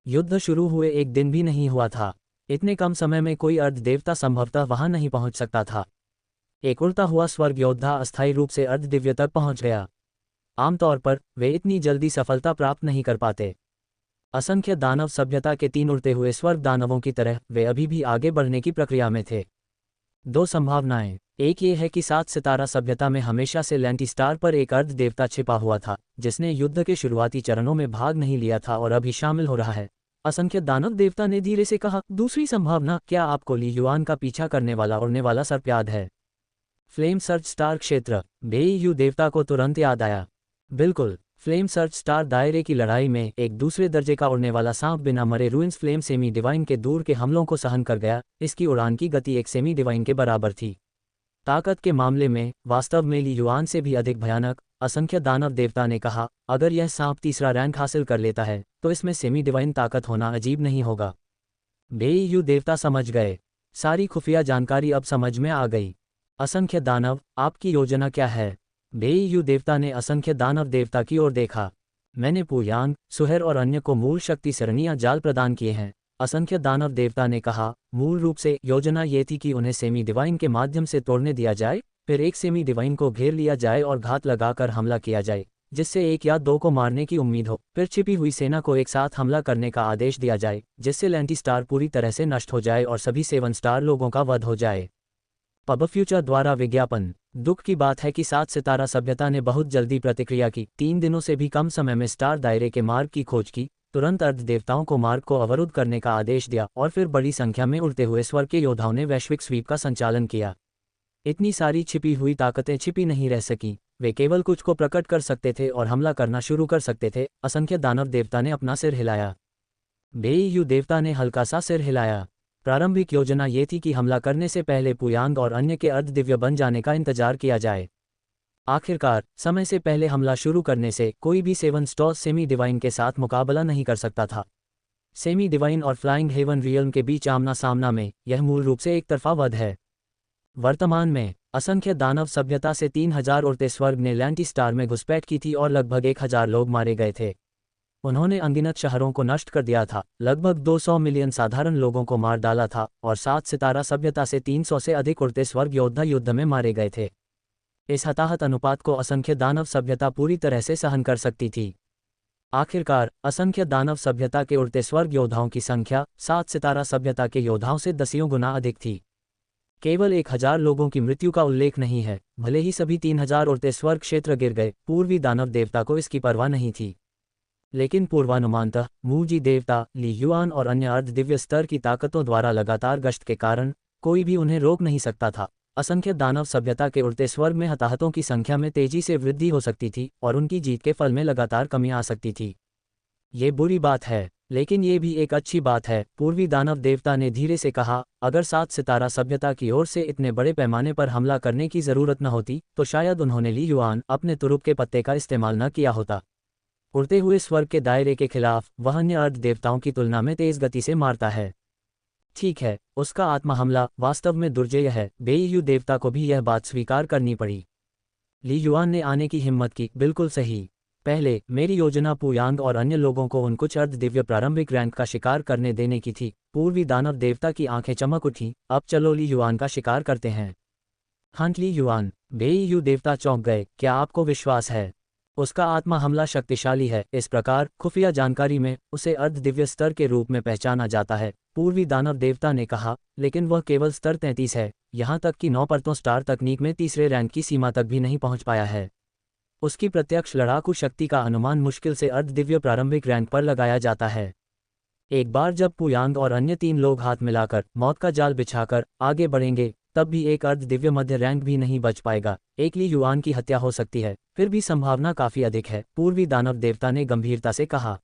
युद्ध शुरू हुए एक दिन भी नहीं हुआ था। इतने कम समय में कोई अर्धदेवता संभवतः वहां नहीं पहुंच सकता था। एक उड़ता हुआ स्वर्ग योद्धा अस्थायी रूप से अर्धदिव्य तक पहुंच गया। आमतौर पर वे इतनी जल्दी सफलता प्राप्त नहीं कर पाते। असंख्य दानव सभ्यता के 3 उड़ते हुए स्वर्ग दानवों की तरह वे अभी भी आगे बढ़ने की प्रक्रिया में थे। 2 संभावनाएं। एक ये है कि 7 सितारा सभ्यता में हमेशा से लैंटिस्टार पर एक अर्ध देवता छिपा हुआ था, जिसने युद्ध के शुरुआती चरणों में भाग नहीं लिया था और अभी शामिल हो रहा है। असंख्य दानव देवता ने धीरे से कहा। दूसरी संभावना, क्या आपको ली युआन का पीछा करने वाला उड़ने वाला सर्प याद है? फ्लेम सर्च स्टार क्षेत्र। बेईयू देवता को तुरंत याद आया। बिल्कुल, फ्लेम सर्च स्टार दायरे की लड़ाई में एक दूसरे दर्जे का उड़ने वाला सांप बिना मरे रूइंस फ्लेम सेमी डिवाइन के दूर के हमलों को सहन कर गया। इसकी उड़ान की गति एक सेमी डिवाइन के बराबर थी। ताकत के मामले में वास्तव में ली युआन से भी अधिक भयानक। असंख्य दानव देवता ने कहा, अगर यह सांप तीसरा रैंक हासिल कर लेता है तो इसमें सेमी डिवाइन ताकत होना अजीब नहीं होगा। बेईयू देवता समझ गए। सारी खुफिया जानकारी अब समझ में आ गई। असंख्य दानव, आपकी योजना क्या है? बेईयू देवता ने असंख्य दानव देवता की ओर देखा। मैंने पुयांग, सुहेर और अन्य को मूल शक्ति सरणियां जाल प्रदान किए हैं। असंख्य दानव देवता ने कहा, मूल रूप से योजना ये थी कि उन्हें सेमी डिवाइन के माध्यम से तोड़ने दिया जाए, फिर एक सेमी डिवाइन को घेर लिया जाए और घात लगाकर हमला किया जाए, जिससे 1 या 2 को मारने की उम्मीद हो। फिर छिपी हुई सेना को एक साथ हमला करने का आदेश दिया जाए, जिससे लैंटिस्टार पूरी तरह से नष्ट हो जाए और सभी 7 स्टार लोगों का वध हो जाए। पब फ्यूचर द्वारा विज्ञापन। दुख की बात है कि 7 सितारा सभ्यता ने बहुत जल्दी प्रतिक्रिया की। 3 दिनों से भी कम समय में स्टार दायरे के मार्ग की खोज की, तुरंत अर्ध देवताओं को मार्ग को अवरुद्ध करने का आदेश दिया और फिर बड़ी संख्या में उड़ते हुए स्वर्ग के योद्धाओं ने वैश्विक स्वीप का संचालन किया। इतनी सारी छिपी हुई ताकतें छिपी नहीं रह सकीं। वे केवल कुछ को प्रकट कर सकते थे और हमला करना शुरू कर सकते थे। असंख्य दानव देवता ने अपना सिर हिलाया। बेईयू देवता ने हल्का सा सिर हिलाया। प्रारंभिक योजना ये थी कि हमला करने से पहले पुयांग और अन्य के अर्धदिव्य बन जाने का इंतजार किया जाए। आखिरकार, समय से पहले हमला शुरू करने से कोई भी 7 स्टॉस सेमी डिवाइन के साथ मुकाबला नहीं कर सकता था। सेमी डिवाइन और फ्लाइंग हेवन रियल्म के बीच आमना सामना में यह मूल रूप से एक तरफा वध है। वर्तमान में असंख्य दानव सभ्यता से 3000 उड़ते स्वर्ग ने लैंटिस्टार में घुसपैठ की थी और लगभग 1000 लोग मारे गए थे। उन्होंने अनगिनत शहरों को नष्ट कर दिया था, लगभग 200 मिलियन साधारण लोगों को मार डाला था और 7 सितारा सभ्यता से 300 से अधिक उड़ते स्वर्ग योद्धा युद्ध में मारे गए थे। इस हताहत अनुपात को असंख्य दानव सभ्यता पूरी तरह से सहन कर सकती थी। आखिरकार, असंख्य दानव सभ्यता के उड़ते स्वर्ग योद्धाओं की संख्या 7 सितारा सभ्यता के योद्धाओं से 10 गुना अधिक थी। केवल 1000 लोगों की मृत्यु का उल्लेख नहीं है। भले ही सभी 3000 उड़ते स्वर्ग क्षेत्र गिर गए, पूर्वी दानव देवता को इसकी परवाह नहीं थी। लेकिन पूर्वानुमानतः मूजी देवता, ली युआन और अन्य अर्धदिव्य स्तर की ताकतों द्वारा लगातार गश्त के कारण कोई भी उन्हें रोक नहीं सकता था। असंख्य दानव सभ्यता के उड़ते स्वर्ग में हताहतों की संख्या में तेजी से वृद्धि हो सकती थी और उनकी जीत के फल में लगातार कमी आ सकती थी। ये बुरी बात है, लेकिन ये भी एक अच्छी बात है। पूर्वी दानव देवता ने धीरे से कहा, अगर 7 सितारा सभ्यता की ओर से इतने बड़े पैमाने पर हमला करने की जरूरत न होती तो शायद उन्होंने ली युआन अपने तुरुप के पत्ते का इस्तेमाल न किया होता। उड़ते हुए स्वर्ग के दायरे के खिलाफ वह अन्य अर्ध देवताओं की तुलना में तेज गति से मारता है। ठीक है, उसका आत्मा हमला वास्तव में दुर्जेय है। बेईयू देवता को भी यह बात स्वीकार करनी पड़ी। ली युआन ने आने की हिम्मत की। बिल्कुल सही। पहले मेरी योजना पुयांग और अन्य लोगों को उन कुछ अर्ध दिव्य प्रारंभिक रैंक का शिकार करने देने की थी। पूर्वी दानव देवता की आंखें चमक उठी। अब चलो ली युआन का शिकार करते हैं। हंट ली युआन। बेईयू देवता चौंक गए। क्या आपको विश्वास है? उसका आत्मा हमला शक्तिशाली है। इस प्रकार खुफिया जानकारी में उसे अर्ध दिव्य स्तर के रूप में पहचाना जाता है। पूर्वी दानव देवता ने कहा, लेकिन वह केवल स्तर 33 है। यहाँ तक कि 9 परतों स्टार तकनीक में तीसरे रैंक की सीमा तक भी नहीं पहुँच पाया है। उसकी प्रत्यक्ष लड़ाकू शक्ति का अनुमान मुश्किल से अर्धदिव्य प्रारंभिक रैंक पर लगाया जाता है। एक बार जब पुयांग और अन्य 3 लोग हाथ मिलाकर मौत का जाल बिछाकर आगे बढ़ेंगे, तब भी एक अर्धदिव्य मध्य रैंक भी नहीं बच पाएगा। एक ली युआन की हत्या हो सकती है, फिर भी संभावना काफी अधिक है, पूर्वी दानव देवता ने गंभीरता से कहा।